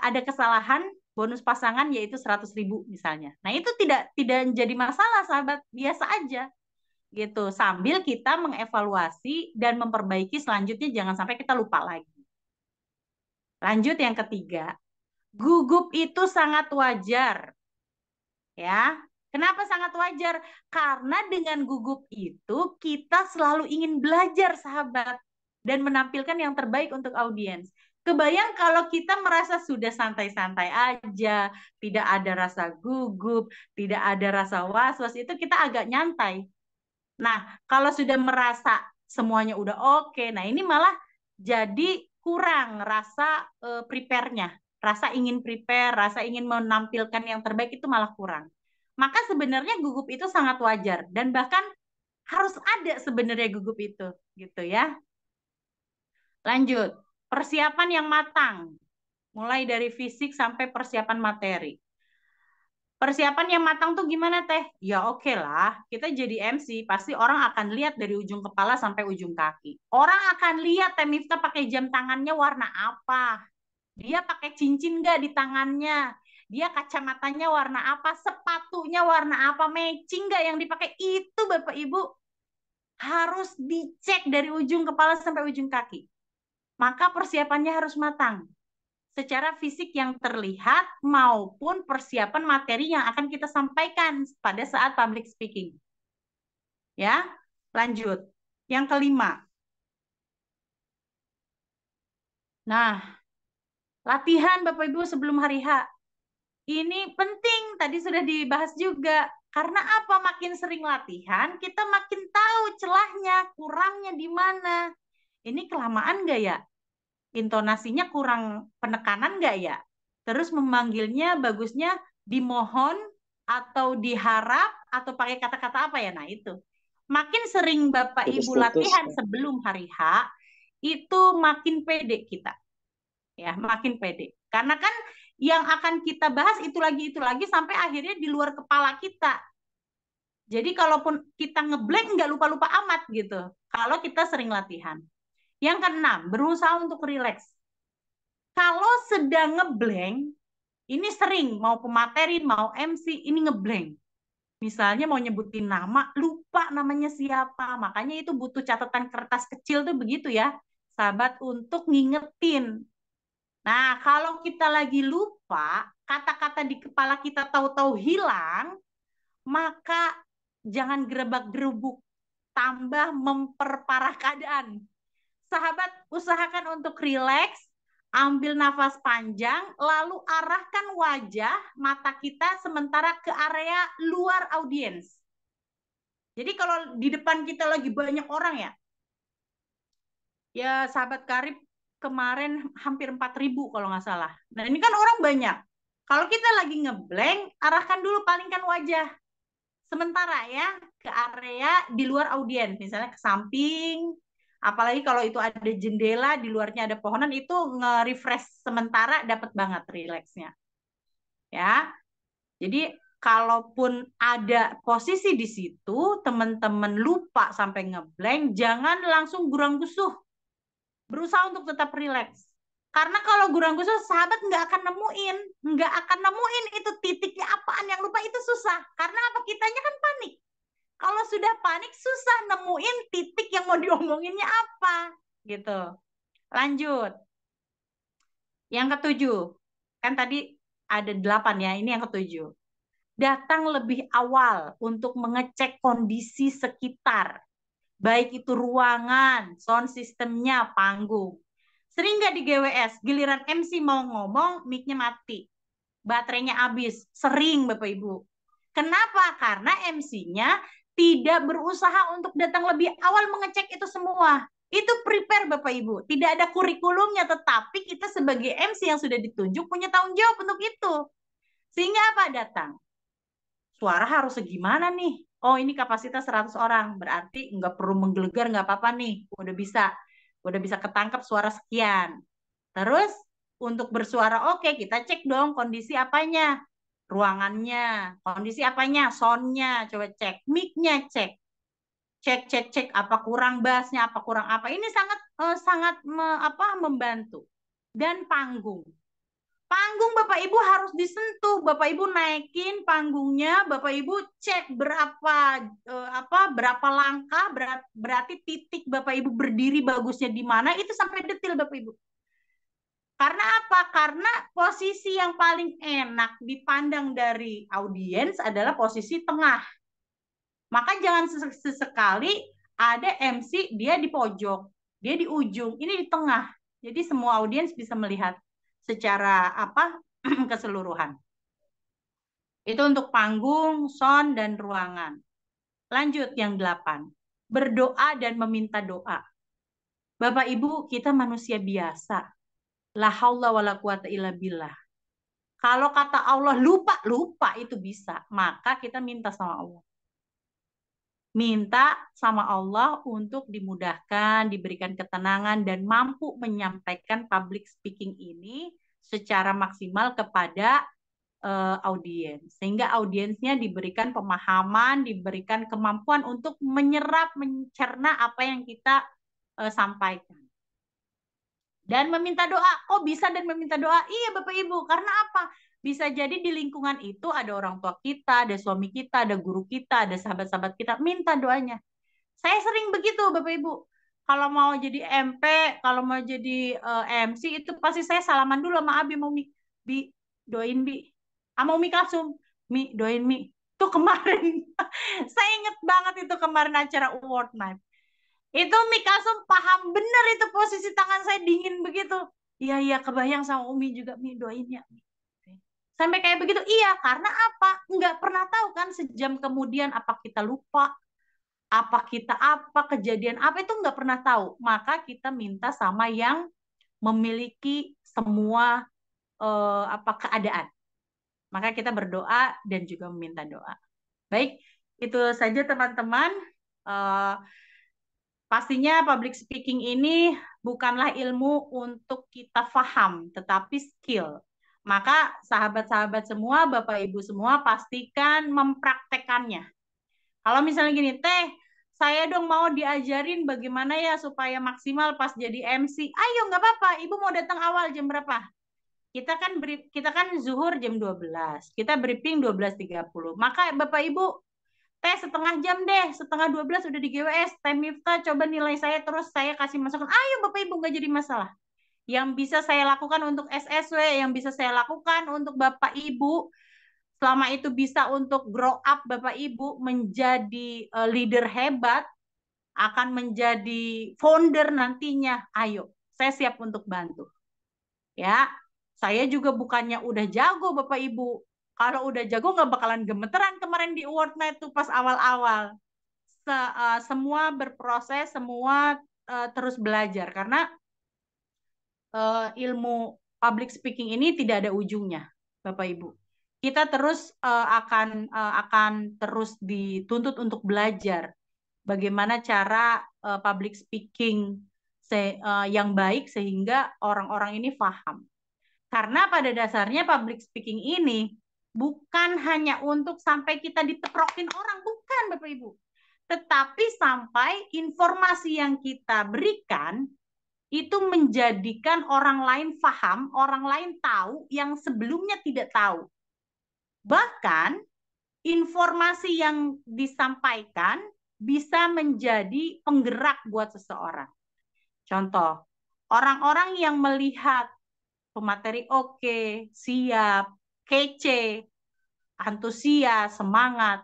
S1: ada kesalahan bonus pasangan yaitu 100.000 misalnya. Nah itu tidak jadi masalah sahabat, biasa aja gitu. Sambil kita mengevaluasi dan memperbaiki selanjutnya, jangan sampai kita lupa lagi. Lanjut yang ketiga, gugup itu sangat wajar. Ya, kenapa sangat wajar? Karena dengan gugup itu kita selalu ingin belajar sahabat dan menampilkan yang terbaik untuk audiens. Kebayang kalau kita merasa sudah santai-santai aja, tidak ada rasa gugup, tidak ada rasa was-was, itu kita agak nyantai. Nah, kalau sudah merasa semuanya udah oke, nah ini malah jadi kurang rasa prepare-nya. Rasa ingin prepare, rasa ingin menampilkan yang terbaik itu malah kurang. Maka sebenarnya gugup itu sangat wajar dan bahkan harus ada sebenarnya gugup itu, gitu ya. Lanjut, persiapan yang matang. Mulai dari fisik sampai persiapan materi. Persiapan yang matang tuh gimana Teh? Ya oke lah, kita jadi MC pasti orang akan lihat dari ujung kepala sampai ujung kaki. Orang akan lihat Teh Miftah pakai jam tangannya warna apa. Dia pakai cincin nggak di tangannya. Dia kacamatanya warna apa, sepatunya warna apa, matching nggak yang dipakai. Itu Bapak Ibu harus dicek dari ujung kepala sampai ujung kaki. Maka persiapannya harus matang. Secara fisik yang terlihat maupun persiapan materi yang akan kita sampaikan pada saat public speaking. Ya, lanjut. Yang kelima. Nah, latihan Bapak Ibu sebelum hari H. Ini penting, tadi sudah dibahas juga. Karena apa? Makin sering latihan, kita makin tahu celahnya, kurangnya di mana. Ini kelamaan nggak ya? Intonasinya kurang penekanan nggak ya? Terus memanggilnya bagusnya dimohon atau diharap atau pakai kata-kata apa ya? Nah itu. Makin sering Bapak Ibu latihan sebelum hari H, itu makin pede kita. Ya, makin pede. Karena kan yang akan kita bahas itu lagi sampai akhirnya di luar kepala kita. Jadi kalaupun kita ngeblank nggak lupa-lupa amat gitu. Kalau kita sering latihan. Yang keenam, berusaha untuk rileks. Kalau sedang ngeblank, ini sering mau pemateri, mau MC, ini ngeblank. Misalnya mau nyebutin nama, lupa namanya siapa. Makanya itu butuh catatan kertas kecil tuh begitu ya, sahabat, untuk ngingetin. Nah, kalau kita lagi lupa, kata-kata di kepala kita tahu-tahu hilang, maka jangan gerebak-gerubuk, tambah memperparah keadaan. Sahabat, usahakan untuk rileks, ambil nafas panjang, lalu arahkan wajah mata kita sementara ke area luar audiens. Jadi kalau di depan kita lagi banyak orang ya sahabat karib kemarin hampir 4.000 kalau nggak salah. Nah ini kan orang banyak. Kalau kita lagi ngeblank, arahkan dulu palingkan wajah. Sementara ya ke area di luar audiens, misalnya ke samping, apalagi kalau itu ada jendela, di luarnya ada pohonan, itu nge-refresh sementara dapat banget rileksnya. Ya. Jadi kalaupun ada posisi di situ, teman-teman lupa sampai ngeblank, jangan langsung gurang-gusuh. Berusaha untuk tetap rileks. Karena kalau gurang-gusuh, sahabat nggak akan nemuin itu titiknya apaan yang lupa, itu susah. Karena apa? Kitanya kan panik. Kalau sudah panik, susah nemuin titik yang mau diomonginnya apa. Gitu. Lanjut. Yang ketujuh. Kan tadi ada 8 ya, ini yang ketujuh. Datang lebih awal untuk mengecek kondisi sekitar. Baik itu ruangan, sound systemnya, panggung. Sering nggak di GWS, giliran MC mau ngomong, mic-nya mati. Baterainya habis. Sering, Bapak Ibu. Kenapa? Karena MC-nya tidak berusaha untuk datang lebih awal mengecek itu semua. Itu prepare, Bapak Ibu. Tidak ada kurikulumnya, tetapi kita sebagai MC yang sudah ditunjuk punya tanggung jawab untuk itu. Sehingga apa? Datang. Suara harus segimana nih? Oh, ini kapasitas 100 orang. Berarti nggak perlu menggelegar, nggak apa-apa nih. Udah bisa ketangkap suara sekian. Terus untuk bersuara oke, kita cek dong kondisi apanya, ruangannya, kondisi apanya, soundnya, coba cek, mic-nya cek apa kurang bassnya, apa kurang apa. Ini sangat membantu. Dan panggung. Panggung Bapak Ibu harus disentuh. Bapak Ibu naikin panggungnya, Bapak Ibu cek berapa langkah, berarti titik Bapak Ibu berdiri bagusnya di mana, itu sampai detil Bapak Ibu. Karena apa? Karena posisi yang paling enak dipandang dari audiens adalah posisi tengah. Maka jangan sesekali ada MC dia di pojok, dia di ujung, ini di tengah. Jadi semua audiens bisa melihat secara keseluruhan. Itu untuk panggung, sound, dan ruangan. Lanjut yang 8. Berdoa dan meminta doa. Bapak Ibu, kita manusia biasa. La haula wala quwata illa billah. Kalau kata Allah lupa itu bisa. Maka kita minta sama Allah. Minta sama Allah untuk dimudahkan, diberikan ketenangan, dan mampu menyampaikan public speaking ini secara maksimal kepada audiens. Sehingga audiensnya diberikan pemahaman, diberikan kemampuan untuk menyerap, mencerna apa yang kita sampaikan. Dan meminta doa. Kok bisa dan meminta doa? Iya Bapak Ibu, karena apa? Bisa jadi di lingkungan itu ada orang tua kita, ada suami kita, ada guru kita, ada sahabat-sahabat kita. Minta doanya. Saya sering begitu Bapak Ibu. Kalau mau jadi MP, kalau mau jadi MC, itu pasti saya salaman dulu sama Abi. Mau Bi, doain Bi. Mau Mi Kasum. Mi, doain Mi. Itu kemarin. Saya inget banget itu kemarin acara award night. Itu Mi Kasum paham bener itu posisi tangan saya dingin begitu. Iya, kebayang sama Umi juga. Mi, doain ya. Sampai kayak begitu. Iya, karena apa? Nggak pernah tahu kan sejam kemudian apa kita lupa, apa kejadian apa, itu nggak pernah tahu. Maka kita minta sama yang memiliki semua keadaan. Maka kita berdoa dan juga meminta doa. Baik, itu saja teman-teman. Pastinya public speaking ini bukanlah ilmu untuk kita paham, tetapi skill. Maka sahabat-sahabat semua, Bapak Ibu semua, pastikan mempraktekannya. Kalau misalnya gini, Teh, saya dong mau diajarin bagaimana ya supaya maksimal pas jadi MC. Ayo nggak apa-apa, Ibu mau datang awal jam berapa? Kita kan zuhur jam 12. Kita briefing 12.30. Maka Bapak Ibu setengah jam deh, setengah 12 udah di GWS, time Miftah coba nilai saya terus saya kasih masukan. Ayo Bapak Ibu nggak jadi masalah. Yang bisa saya lakukan untuk SSW, yang bisa saya lakukan untuk Bapak Ibu, selama itu bisa untuk grow up Bapak Ibu menjadi leader hebat, akan menjadi founder nantinya. Ayo, saya siap untuk bantu. Ya, saya juga bukannya udah jago Bapak Ibu. Kalau udah jago nggak bakalan gemeteran kemarin di award night tuh pas awal-awal. Semua berproses, semua terus belajar karena ilmu public speaking ini tidak ada ujungnya, Bapak Ibu. Kita terus akan terus dituntut untuk belajar bagaimana cara public speaking yang baik sehingga orang-orang ini paham. Karena pada dasarnya public speaking ini bukan hanya untuk sampai kita diteprokin orang, bukan Bapak Ibu. Tetapi sampai informasi yang kita berikan itu menjadikan orang lain paham, orang lain tahu yang sebelumnya tidak tahu. Bahkan informasi yang disampaikan bisa menjadi penggerak buat seseorang. Contoh, orang-orang yang melihat pemateri oke, siap, kece, antusias, semangat.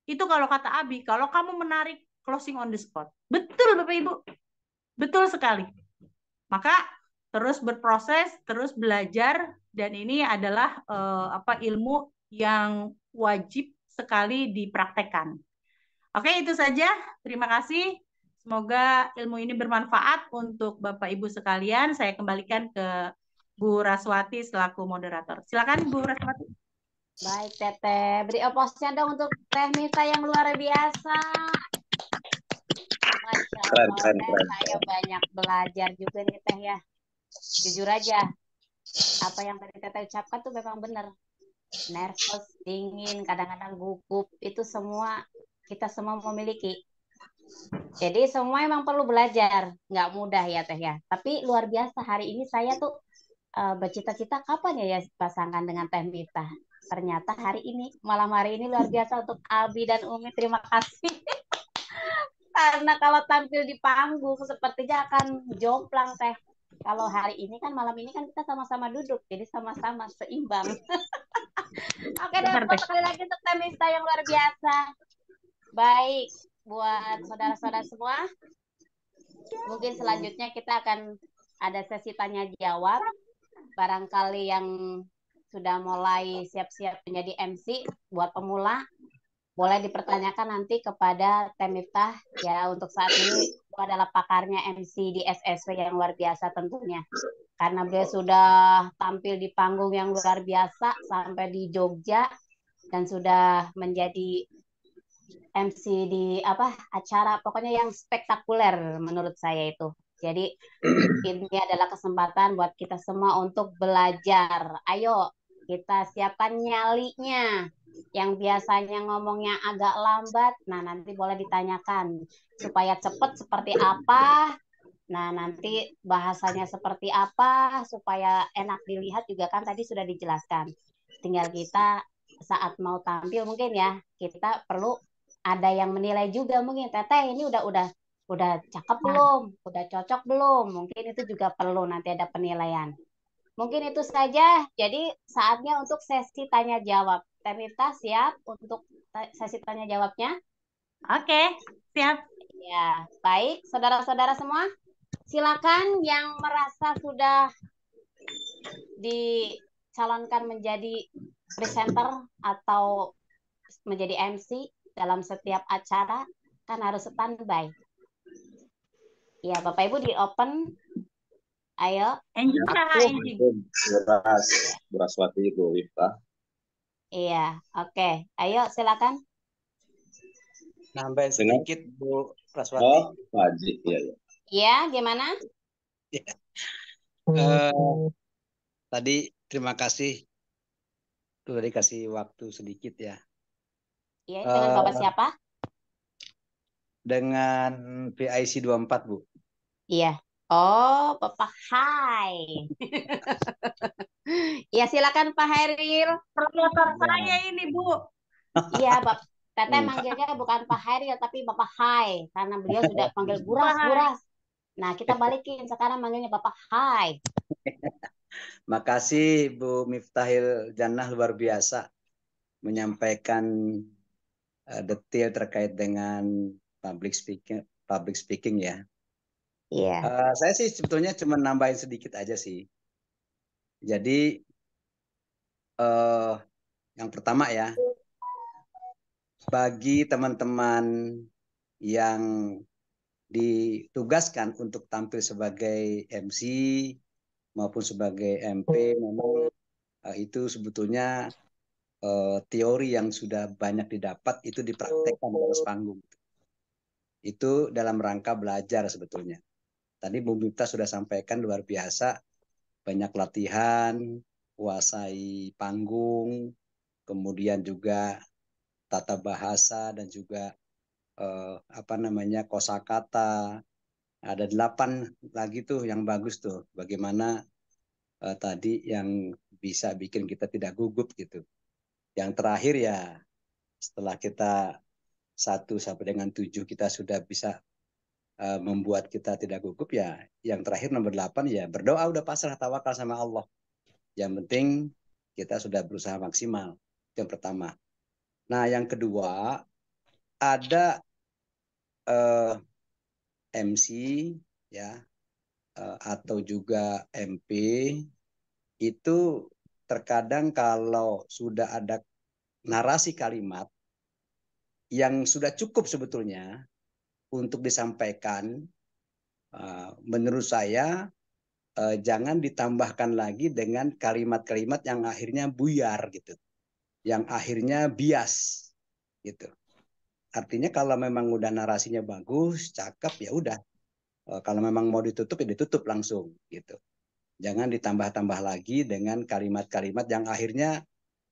S1: Itu kalau kata Abi, kalau kamu menarik closing on the spot. Betul Bapak Ibu. Betul sekali. Maka terus berproses, terus belajar dan ini adalah ilmu yang wajib sekali dipraktekkan. Oke, itu saja. Terima kasih. Semoga ilmu ini bermanfaat untuk Bapak Ibu sekalian. Saya kembalikan ke Bu Raswati selaku moderator. Silakan Bu Raswati.
S2: Baik, Teteh. Beri oposnya dong untuk Teh Mita yang luar biasa. Masya Allah, saya banyak belajar juga nih Teh ya. Jujur aja, apa yang tadi Teteh ucapkan tuh memang benar. Nervous, dingin, kadang-kadang gugup, itu semua kita semua memiliki. Jadi semua emang perlu belajar, nggak mudah ya Teh ya. Tapi luar biasa hari ini saya tuh bercita-cita kapan ya pasangkan dengan Teh Mita. Ternyata malam hari ini luar biasa untuk Abi dan Umi. Terima kasih. Karena kalau tampil di panggung sepertinya akan jomplang Teh. Kalau hari ini kan malam ini kan kita sama-sama duduk, jadi sama-sama seimbang. Oke deh, sekali lagi untuk Teh Mita yang luar biasa. Baik, buat saudara-saudara semua, mungkin selanjutnya kita akan ada sesi tanya jawab. Barangkali yang sudah mulai siap-siap menjadi MC buat pemula, boleh dipertanyakan nanti kepada Teh Miftah ya. Untuk saat ini itu adalah pakarnya MC di SSW yang luar biasa tentunya. Karena beliau sudah tampil di panggung yang luar biasa sampai di Jogja dan sudah menjadi MC di acara pokoknya yang spektakuler menurut saya itu. Jadi ini adalah kesempatan buat kita semua untuk belajar. Ayo kita siapkan nyalinya. Yang biasanya ngomongnya agak lambat, nah nanti boleh ditanyakan supaya cepat seperti apa. Nah nanti bahasanya seperti apa supaya enak dilihat juga kan tadi sudah dijelaskan. Tinggal kita saat mau tampil mungkin ya kita perlu ada yang menilai juga mungkin Teteh ini udah cakep belum, udah cocok belum, mungkin itu juga perlu nanti ada penilaian. Mungkin itu saja, jadi saatnya untuk sesi tanya jawab. Teh Mita siap untuk sesi tanya jawabnya?
S1: Oke, siap.
S2: Ya, baik saudara-saudara semua, silakan yang merasa sudah dicalonkan menjadi presenter atau menjadi MC dalam setiap acara kan harus standby. Ya, Bapak Ibu di open. Ayo.
S5: Raswati Bu Miftah.
S2: Iya, oke. Ayo silakan.
S6: Nambahin sedikit Bu Raswati.
S5: Oh, wajib ya.
S2: Iya, gimana?
S6: Tadi terima kasih sudah dikasih waktu sedikit ya.
S2: Iya, dengan Bapak siapa?
S6: dengan PIC 24, Bu.
S2: Iya. Oh, Bapak Hai. Ya, silakan Pak Hairil.
S1: Promotor
S6: Ya.
S1: saya ini, Bu.
S2: Iya, Bapak. Teteh
S6: Hmm.
S2: manggilnya bukan Pak Hairil, tapi Bapak Hai. Karena beliau sudah panggil
S1: Bapak
S2: Buras,
S1: Hai.
S2: Buras. Nah, kita balikin. Sekarang manggilnya Bapak Hai.
S6: Makasih Bu Miftahil Jannah, luar biasa menyampaikan detail terkait dengan public speaking ya.
S2: Iya.
S6: Saya sih sebetulnya cuma nambahin sedikit aja sih. Jadi yang pertama ya, bagi teman-teman yang ditugaskan untuk tampil sebagai MC maupun sebagai MP, memang itu sebetulnya teori yang sudah banyak didapat itu dipraktekkan di atas panggung. Itu dalam rangka belajar sebetulnya. Tadi Bu Miftah sudah sampaikan luar biasa, banyak latihan, kuasai panggung, kemudian juga tata bahasa dan juga kosakata. Ada 8 lagi tuh yang bagus tuh. Bagaimana tadi yang bisa bikin kita tidak gugup gitu. Yang terakhir ya, setelah kita 1 sampai dengan 7 kita sudah bisa membuat kita tidak gugup ya. Yang terakhir nomor 8 ya, berdoa udah pasrah, tawakal sama Allah. Yang penting kita sudah berusaha maksimal. Yang pertama. Nah, yang kedua, ada MC ya atau juga MP itu terkadang kalau sudah ada narasi kalimat yang sudah cukup sebetulnya untuk disampaikan, menurut saya jangan ditambahkan lagi dengan kalimat-kalimat yang akhirnya buyar gitu, yang akhirnya bias gitu. Artinya kalau memang udah narasinya bagus, cakep, ya udah. Kalau memang mau ditutup ya ditutup langsung gitu. Jangan ditambah-tambah lagi dengan kalimat-kalimat yang akhirnya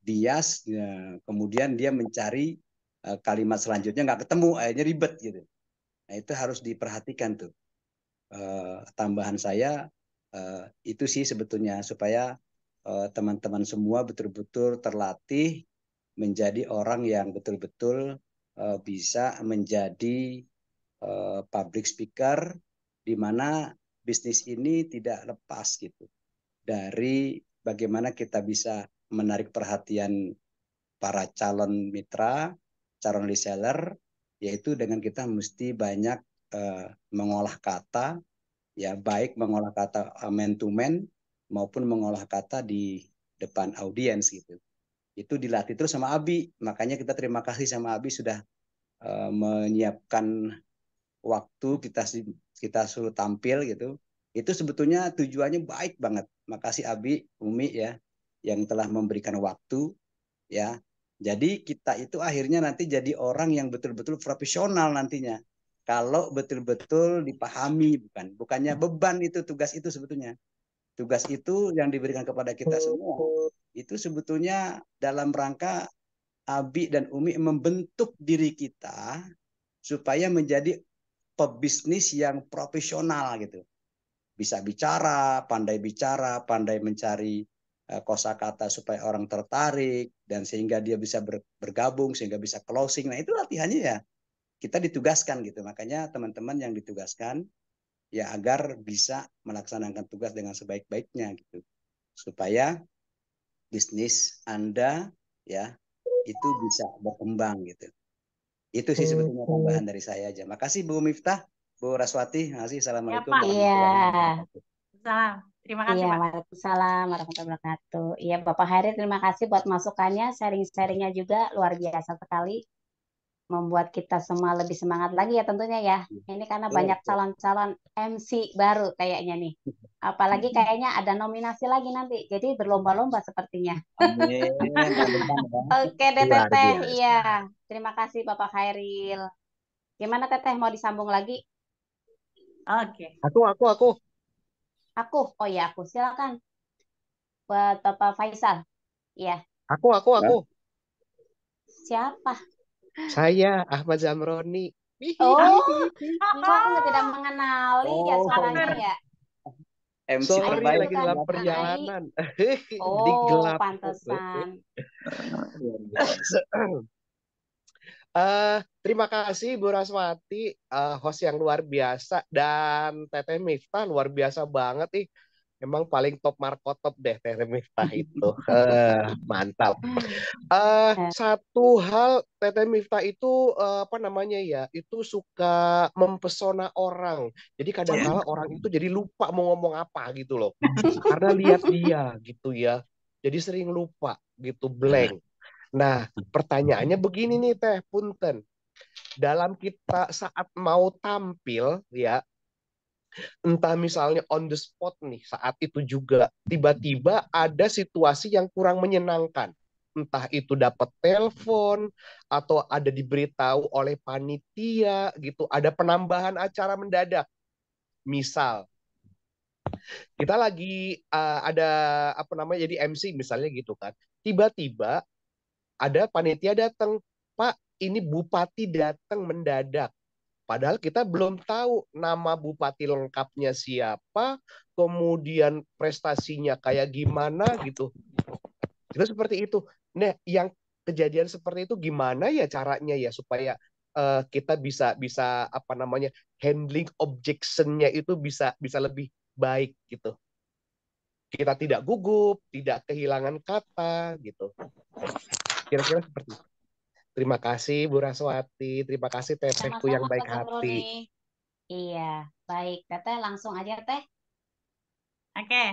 S6: bias, ya, kemudian dia mencari kalimat selanjutnya nggak ketemu, akhirnya ribet gitu. Nah, itu harus diperhatikan tuh. Tambahan saya itu sih sebetulnya supaya teman-teman semua betul-betul terlatih menjadi orang yang betul-betul bisa menjadi public speaker, di mana bisnis ini tidak lepas gitu dari bagaimana kita bisa menarik perhatian para calon mitra, calon reseller, yaitu dengan kita mesti banyak mengolah kata, ya baik mengolah kata man to man maupun mengolah kata di depan audiens gitu. Itu dilatih terus sama Abi, makanya kita terima kasih sama Abi sudah menyiapkan waktu kita suruh tampil gitu. Itu sebetulnya tujuannya baik banget. Makasih Abi, Umi ya yang telah memberikan waktu ya. Jadi kita itu akhirnya nanti jadi orang yang betul-betul profesional nantinya. Kalau betul-betul dipahami, bukannya beban itu, tugas itu sebetulnya. Tugas itu yang diberikan kepada kita semua. Itu sebetulnya dalam rangka Abi dan Umi membentuk diri kita supaya menjadi pebisnis yang profesional gitu. Bisa bicara, pandai mencari kosakata supaya orang tertarik dan sehingga dia bisa bergabung, sehingga bisa closing. Nah, itu latihannya ya. Kita ditugaskan gitu. Makanya teman-teman yang ditugaskan ya agar bisa melaksanakan tugas dengan sebaik-baiknya gitu. Supaya bisnis Anda ya itu bisa berkembang gitu. Itu sih sebetulnya tambahan dari saya aja. Makasih Bu Miftah, Bu Raswati. Makasih.
S1: Ya,
S6: Assalamualaikum
S1: Pak.
S2: Iya.
S6: warahmatullahi wabarakatuh.
S1: Salam. Terima kasih,
S2: Iya,
S1: Pak.
S2: Waalaikumsalam warahmatullahi wabarakatuh. Iya, Bapak Heri, terima kasih buat masukannya, sharing-sharingnya juga luar biasa sekali, membuat kita semua lebih semangat lagi ya tentunya ya. Ini karena banyak calon-calon MC baru kayaknya nih. Apalagi kayaknya ada nominasi lagi nanti, jadi berlomba-lomba sepertinya.
S6: Amin.
S2: Oke deh
S4: Luar
S2: Teteh,
S4: biasa.
S2: iya. Terima kasih Bapak Khairil. Gimana Teteh, mau disambung lagi?
S1: Oke.
S4: Aku.
S2: Oh ya aku, silakan. Buat Bapak Faisal. Iya,
S4: Aku.
S2: siapa?
S4: Saya Ahmad Zamroni.
S2: Oh, kok nggak tidak mengenali ya
S6: Oh,
S2: suaranya ya?
S6: MC
S2: Ayo
S7: Sorry,
S6: terbaik
S7: lagi
S2: dibuka,
S7: dalam
S6: siapa?
S2: Ai.
S7: perjalanan. Di
S2: Oh,
S7: gelap.
S2: pantesan.
S6: Luar biasa.
S7: Terima kasih Bu Raswati, host yang luar biasa, dan Teteh Miftah luar biasa banget nih. Emang paling top markotop deh Teteh Miftah itu. Mantap. Satu hal, Teteh Miftah itu apa namanya ya? Itu suka mempesona orang. Jadi kadang-kala orang itu jadi lupa mau ngomong apa gitu loh. Karena lihat dia gitu ya. Jadi sering lupa gitu, blank. Nah, pertanyaannya begini nih Teh, punten. Dalam kita saat mau tampil ya, entah misalnya on the spot nih, saat itu juga tiba-tiba ada situasi yang kurang menyenangkan. Entah itu dapat telepon atau ada diberitahu oleh panitia gitu, ada penambahan acara mendadak. Misal kita lagi ada apa namanya jadi MC misalnya gitu kan. Tiba-tiba ada panitia datang, Pak, ini bupati datang mendadak. Padahal kita belum tahu nama bupati lengkapnya siapa, kemudian prestasinya kayak gimana gitu. Itu seperti itu. Nah, yang kejadian seperti itu gimana ya caranya ya supaya kita bisa bisa apa namanya handling objection-nya itu bisa bisa lebih baik gitu. Kita tidak gugup, tidak kehilangan kata gitu. Kira-kira seperti itu. Terima kasih Bu Raswati, terima kasih Tetehku yang
S2: Sama-sama
S7: baik
S2: Pak
S7: hati.
S2: Zamroni. Iya, baik. Teteh langsung aja Teh.
S1: Oke,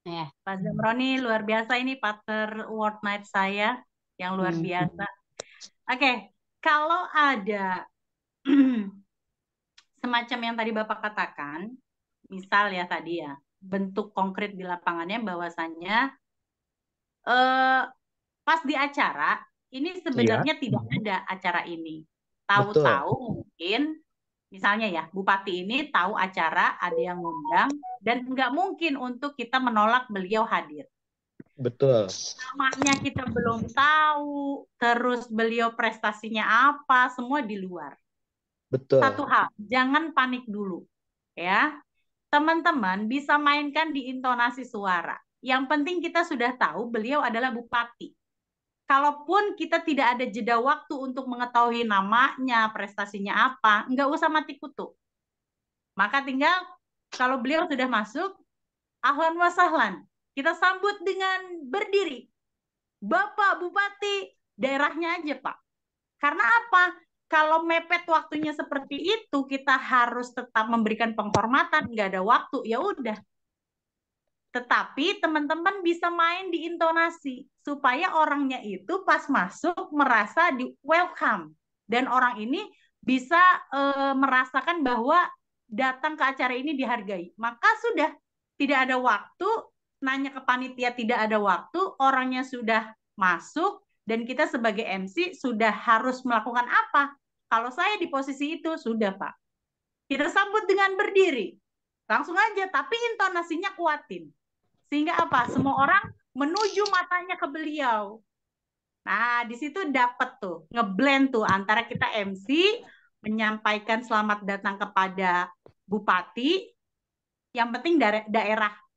S2: Ya.
S1: Pak Zamroni luar biasa, ini partner World Night saya yang luar biasa. Oke, kalau ada semacam yang tadi Bapak katakan, misal ya tadi ya, bentuk konkret di lapangannya bahwasannya pas di acara ini sebenarnya tidak ada acara ini.
S7: Betul.
S1: Tahu-tahu mungkin misalnya ya Bupati ini tahu acara ada yang ngundang dan nggak mungkin untuk kita menolak beliau hadir.
S7: Betul.
S1: Namanya kita belum tahu, terus beliau prestasinya apa, semua di luar.
S7: Betul.
S1: Satu hal, jangan panik dulu, ya. Teman-teman bisa mainkan di intonasi suara. Yang penting kita sudah tahu beliau adalah bupati. Kalaupun kita tidak ada jeda waktu untuk mengetahui namanya, prestasinya apa, nggak usah mati kutu. Maka tinggal kalau beliau sudah masuk, ahlan wa sahlan. Kita sambut dengan berdiri. Bapak Bupati, daerahnya aja Pak. Karena apa? Kalau mepet waktunya seperti itu, kita harus tetap memberikan penghormatan, nggak ada waktu, ya udah. Tetapi teman-teman bisa main di intonasi, supaya orangnya itu pas masuk merasa di welcome. Dan orang ini bisa merasakan bahwa datang ke acara ini dihargai. Maka sudah, tidak ada waktu, nanya ke panitia tidak ada waktu, orangnya sudah masuk, dan kita sebagai MC sudah harus melakukan apa? Kalau saya di posisi itu, sudah Pak. Kita sambut dengan berdiri. Langsung aja, tapi intonasinya kuatin. Sehingga apa? Semua orang menuju matanya ke beliau. Nah, di situ dapat tuh, ngeblend tuh antara kita MC, menyampaikan selamat datang kepada Bupati, yang penting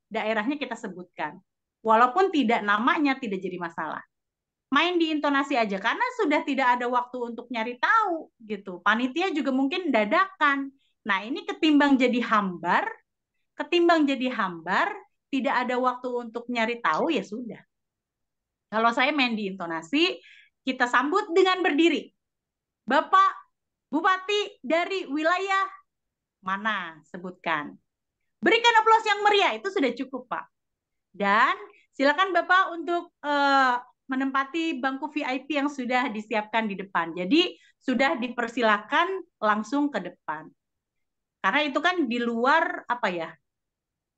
S1: daerahnya kita sebutkan. Walaupun tidak namanya, tidak jadi masalah. Main di intonasi aja, karena sudah tidak ada waktu untuk nyari tahu gitu. Panitia juga mungkin dadakan. Nah, ini ketimbang jadi hambar, tidak ada waktu untuk nyari tahu, ya sudah. Kalau saya main di intonasi, kita sambut dengan berdiri. Bapak Bupati dari wilayah mana? Sebutkan. Berikan aplaus yang meriah, itu sudah cukup Pak. Dan silakan Bapak untuk menempati bangku VIP yang sudah disiapkan di depan. Jadi sudah dipersilakan langsung ke depan. Karena itu kan di luar apa ya?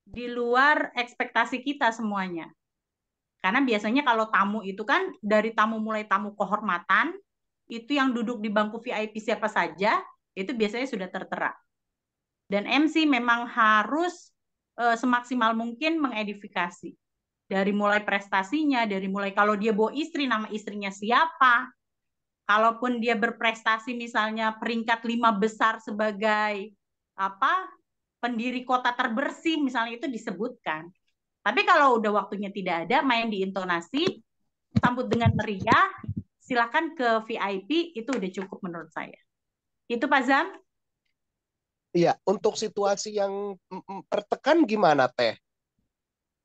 S1: Di luar ekspektasi kita semuanya. Karena biasanya kalau tamu itu kan dari tamu mulai tamu kehormatan, itu yang duduk di bangku VIP siapa saja, itu biasanya sudah tertera. Dan MC memang harus semaksimal mungkin mengedifikasi. Dari mulai prestasinya, dari mulai kalau dia bawa istri, nama istrinya siapa, kalaupun dia berprestasi misalnya peringkat 5 besar sebagai pendiri kota terbersih misalnya, itu disebutkan. Tapi kalau udah waktunya tidak ada, main di intonasi, sambut dengan meriah, silakan ke VIP, itu udah cukup menurut saya. Itu Pak Zam?
S7: Iya, untuk situasi yang tertekan gimana Teh?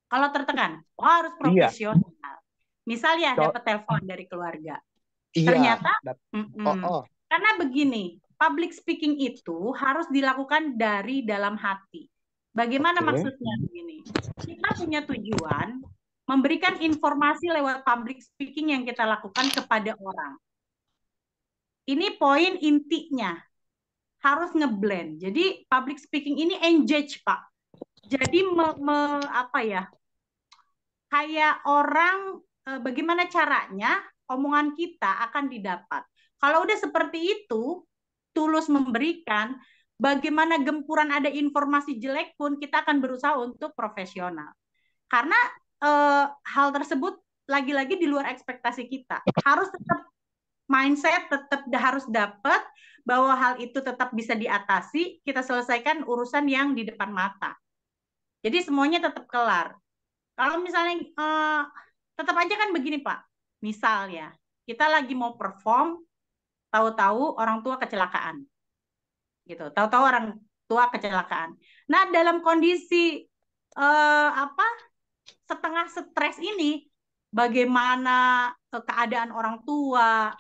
S1: Kalau tertekan, harus profesional. Misal ya dapat telepon dari keluarga. Ternyata, karena begini, public speaking itu harus dilakukan dari dalam hati. Bagaimana maksudnya begini? Kita punya tujuan memberikan informasi lewat public speaking yang kita lakukan kepada orang. Ini poin intinya. Harus ngeblend. Jadi public speaking ini engage, Pak. Jadi kayak orang bagaimana caranya omongan kita akan didapat. Kalau udah seperti itu, tulus memberikan, bagaimana gempuran ada informasi jelek pun kita akan berusaha untuk profesional. Karena hal tersebut lagi-lagi di luar ekspektasi kita. Harus tetap mindset tetap harus dapat bahwa hal itu tetap bisa diatasi, kita selesaikan urusan yang di depan mata. Jadi semuanya tetap kelar. Kalau misalnya tetap aja kan begini Pak, misal ya, kita lagi mau perform, tahu-tahu orang tua kecelakaan. Gitu, tahu-tahu orang tua kecelakaan. Nah, dalam kondisi setengah stres ini, bagaimana keadaan orang tua,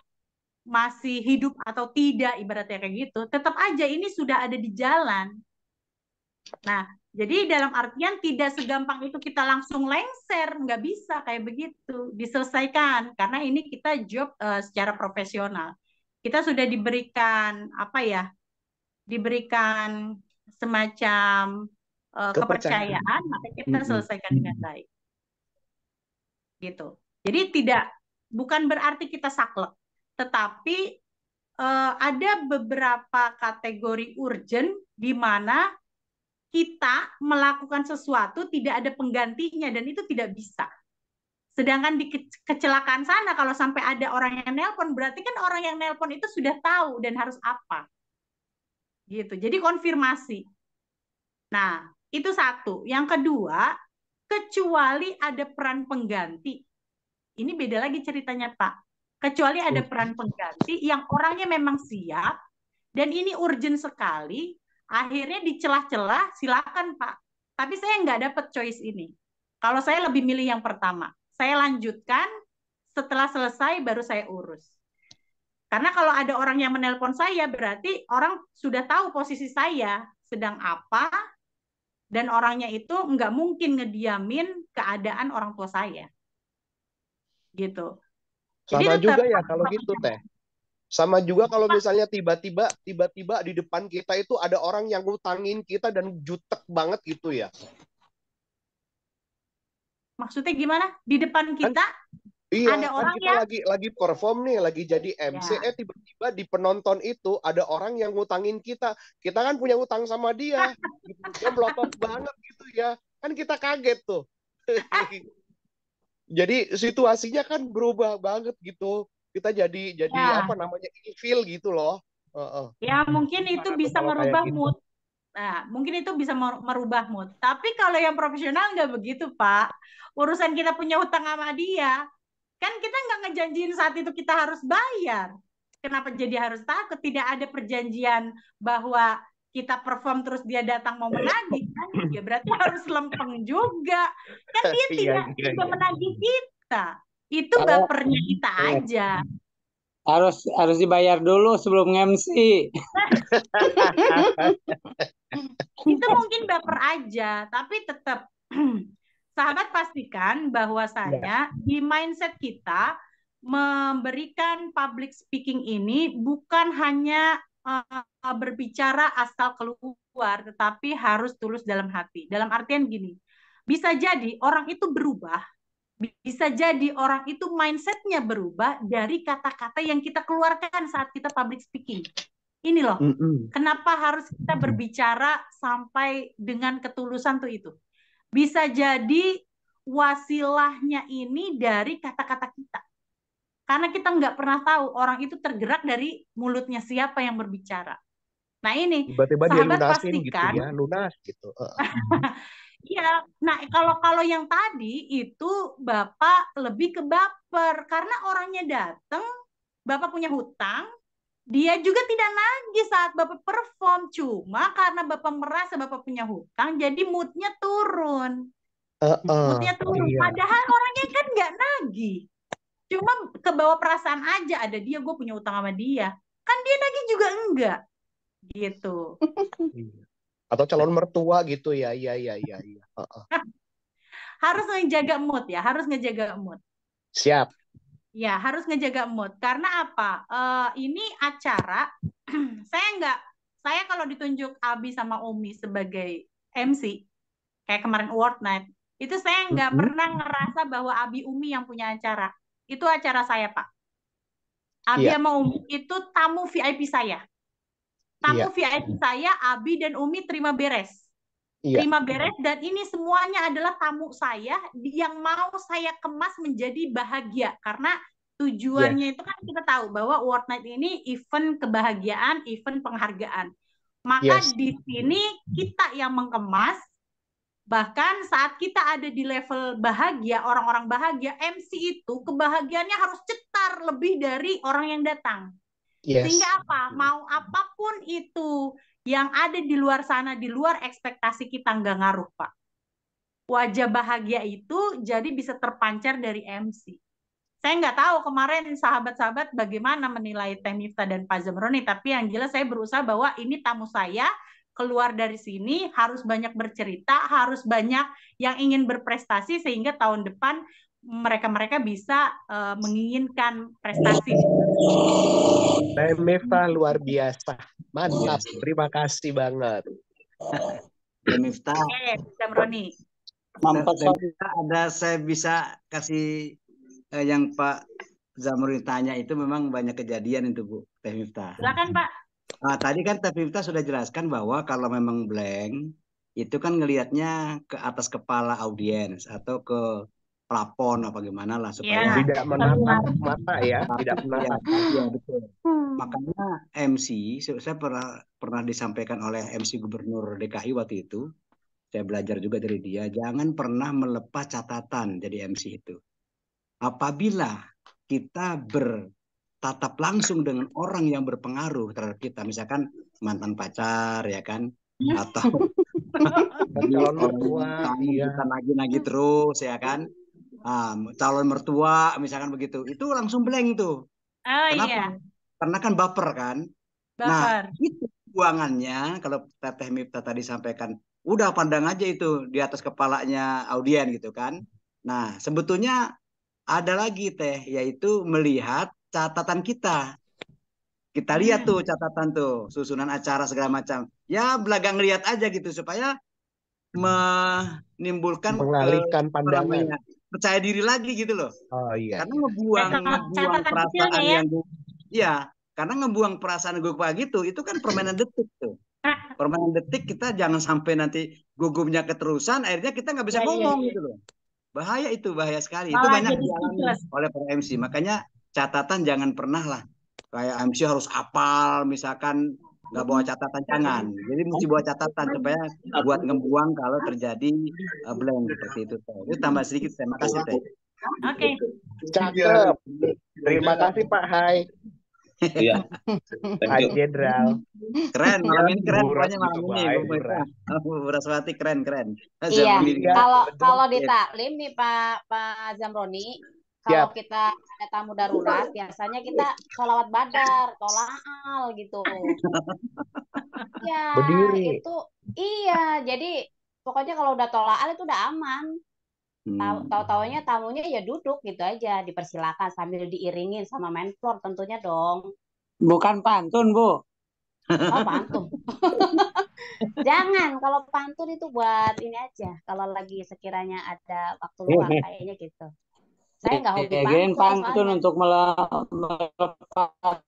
S1: masih hidup atau tidak, ibaratnya kayak gitu, tetap aja ini sudah ada di jalan. Nah, jadi dalam artian tidak segampang itu kita langsung lengser, nggak bisa kayak begitu, diselesaikan, karena ini kita job secara profesional. Kita sudah diberikan, diberikan semacam kepercayaan, maka kita selesaikan dengan baik. Gitu. Jadi bukan berarti kita saklek, tetapi ada beberapa kategori urgent di mana kita melakukan sesuatu tidak ada penggantinya dan itu tidak bisa. Sedangkan di kecelakaan sana kalau sampai ada orang yang nelpon, berarti kan orang yang nelpon itu sudah tahu dan harus apa. Gitu. Jadi konfirmasi. Nah, itu satu. Yang kedua, kecuali ada peran pengganti. Ini beda lagi ceritanya, Pak. Kecuali ada peran pengganti yang orangnya memang siap dan ini urgent sekali, akhirnya di celah-celah silakan Pak. Tapi saya nggak dapat choice ini. Kalau saya lebih milih yang pertama. Saya lanjutkan, setelah selesai baru saya urus. Karena kalau ada orang yang menelpon saya, berarti orang sudah tahu posisi saya sedang apa, dan orangnya itu nggak mungkin ngediamin keadaan orang tua saya. Gitu.
S7: Sama jadi juga ya kalau gitu Teh. Sama juga kalau misalnya tiba-tiba di depan kita itu ada orang yang ngutangin kita dan jutek banget gitu ya.
S1: Maksudnya gimana? Di depan kita
S7: iya,
S1: ada orang
S7: kita lagi perform nih, lagi jadi MC, tiba-tiba di penonton itu ada orang yang ngutangin kita. Kita kan punya utang sama dia. Dia melotot banget gitu ya. Kan kita kaget tuh. Jadi situasinya kan berubah banget gitu. Kita jadi ilfeel gitu loh.
S1: Ya mungkin itu bisa merubah mood. Nah, mungkin itu bisa merubah mood. Tapi kalau yang profesional nggak begitu, Pak. Urusan kita punya hutang sama dia, kan kita nggak ngejanjiin saat itu kita harus bayar. Kenapa jadi harus takut? Tidak ada perjanjian bahwa kita perform terus dia datang mau menagih, kan? Ya berarti harus lempeng juga. Kan dia tidak menagih kita. Itu bapernya kita aja.
S4: Harus dibayar dulu sebelum MC.
S1: Itu mungkin baper aja, tapi tetap sahabat pastikan bahwasanya di mindset kita memberikan public speaking ini bukan hanya berbicara asal keluar, tetapi harus tulus dalam hati. Dalam artian gini, bisa jadi orang itu berubah, bisa jadi orang itu mindsetnya berubah dari kata-kata yang kita keluarkan saat kita public speaking. Ini loh, kenapa harus kita berbicara sampai dengan ketulusan tuh itu. Bisa jadi wasilahnya ini dari kata-kata kita. Karena kita nggak pernah tahu orang itu tergerak dari mulutnya siapa yang berbicara. Nah ini,
S7: Tiba-tiba dia
S1: sahabat
S7: lunasin gitu
S1: pastikan,
S7: ya, lunas gitu.
S1: iya. Nah kalau yang tadi itu Bapak lebih ke baper karena orangnya datang, Bapak punya hutang, dia juga tidak nagih saat Bapak perform, cuma karena Bapak merasa Bapak punya hutang, jadi moodnya turun. Moodnya turun.
S7: Iya.
S1: Padahal orangnya kan nggak nagih. Cuma kebawa perasaan aja, ada dia, gue punya utang sama dia. Kan dia nagih juga enggak. Gitu.
S7: Iya. Atau calon mertua gitu ya, iya.
S1: Harus ngejaga mood ya, harus ngejaga mood.
S7: Siap.
S1: Ya, harus ngejaga mood. Karena apa? Ini acara, saya kalau ditunjuk Abi sama Umi sebagai MC, kayak kemarin Award Night, itu saya nggak pernah ngerasa bahwa Abi Umi yang punya acara. Itu acara saya, Pak. Abi
S7: Iya.
S1: sama Umi itu tamu VIP saya. Tamu
S7: Iya.
S1: VIP saya, Abi dan Umi terima beres.
S7: Iya.
S1: Terima beres, dan ini semuanya adalah tamu saya yang mau saya kemas menjadi bahagia. Karena tujuannya itu kan kita tahu bahwa Award Night ini event kebahagiaan, event penghargaan. Maka di sini kita yang mengemas. Bahkan saat kita ada di level bahagia, orang-orang bahagia, MC itu kebahagiaannya harus cetar lebih dari orang yang datang. Sehingga apa? Mau apapun itu yang ada di luar sana, di luar ekspektasi kita, nggak ngaruh, Pak. Wajah bahagia itu jadi bisa terpancar dari MC. Saya nggak tahu kemarin sahabat-sahabat bagaimana menilai Teh Miftah dan Pak Zamroni, tapi yang jelas saya berusaha bahwa ini tamu saya, keluar dari sini harus banyak bercerita, harus banyak yang ingin berprestasi sehingga tahun depan mereka bisa menginginkan prestasi.
S7: Teh Miftah luar biasa. Mantap. Terima kasih banget.
S8: Teh Miftah.
S1: Oke, Zamroni.
S8: Ada saya bisa kasih yang Pak Zamroni tanya itu memang banyak kejadian itu Bu Teh Miftah.
S1: Silakan Pak.
S8: Nah, tadi kan Teh Miftah sudah jelaskan bahwa kalau memang blank itu kan ngelihatnya ke atas kepala audiens atau ke plafon apa gimana lah supaya
S7: tidak menatap mata ya, tidak menatap.
S8: Ya, betul. Makanya MC saya pernah disampaikan oleh MC Gubernur DKI waktu itu. Saya belajar juga dari dia, jangan pernah melepas catatan jadi MC itu. Apabila kita bertatap langsung dengan orang yang berpengaruh terhadap kita, misalkan mantan pacar ya kan, atau
S7: calon mertua,
S8: kita nagih-nagih terus ya kan, calon mertua misalkan begitu, itu langsung blank tuh. Kenapa? Karena kan baper kan. Nah itu buangannya kalau Teh Miftah tadi sampaikan, udah pandang aja itu di atas kepalanya audien gitu kan. Nah sebetulnya ada lagi Teh, yaitu melihat catatan kita. Kita lihat tuh catatan tuh, susunan acara segala macam. Ya belagang lihat aja gitu supaya menimbulkan
S7: mengalihkan pandangan,
S8: percaya diri lagi gitu loh.
S7: Oh iya.
S8: Karena ngebuang perasaan yang karena ngebuang perasaan gugup gitu, itu kan permainan detik tuh. Permainan detik kita jangan sampai nanti gugupnya keterusan, akhirnya kita nggak bisa ngomong gitu loh. Bahaya itu, bahaya sekali. Itu banyak dialami oleh para MC. Makanya catatan jangan pernah lah. Kayak MC harus hafal, misalkan nggak bawa catatan, jangan. Jadi mesti bawa catatan supaya buat ngebuang kalau terjadi blank seperti itu. Itu tambah sedikit. Terima kasih Teh.
S1: Oke.
S7: Cakep. Terima kasih Pak Hai.
S5: Iya.
S7: Pak Jenderal.
S8: Keren, malam ini keren pokoknya malam ini. Bu Raswati keren.
S2: Iya. Kalau di taklim nih Pak Zamroni, kalau kita ada tamu darurat, biasanya kita sholawat badar, tolaal gitu. Ya,
S7: berdiri.
S2: Itu iya. Jadi pokoknya kalau udah tolaal itu udah aman. Tahu-taunya tamunya ya duduk gitu aja, dipersilakan sambil diiringin sama mentor tentunya dong.
S4: Bukan pantun Bu.
S2: Oh pantun. Jangan, kalau pantun itu buat ini aja. Kalau lagi sekiranya ada waktu luang kayaknya gitu. Saya nggak hobi
S4: pantun untuk melepaskan.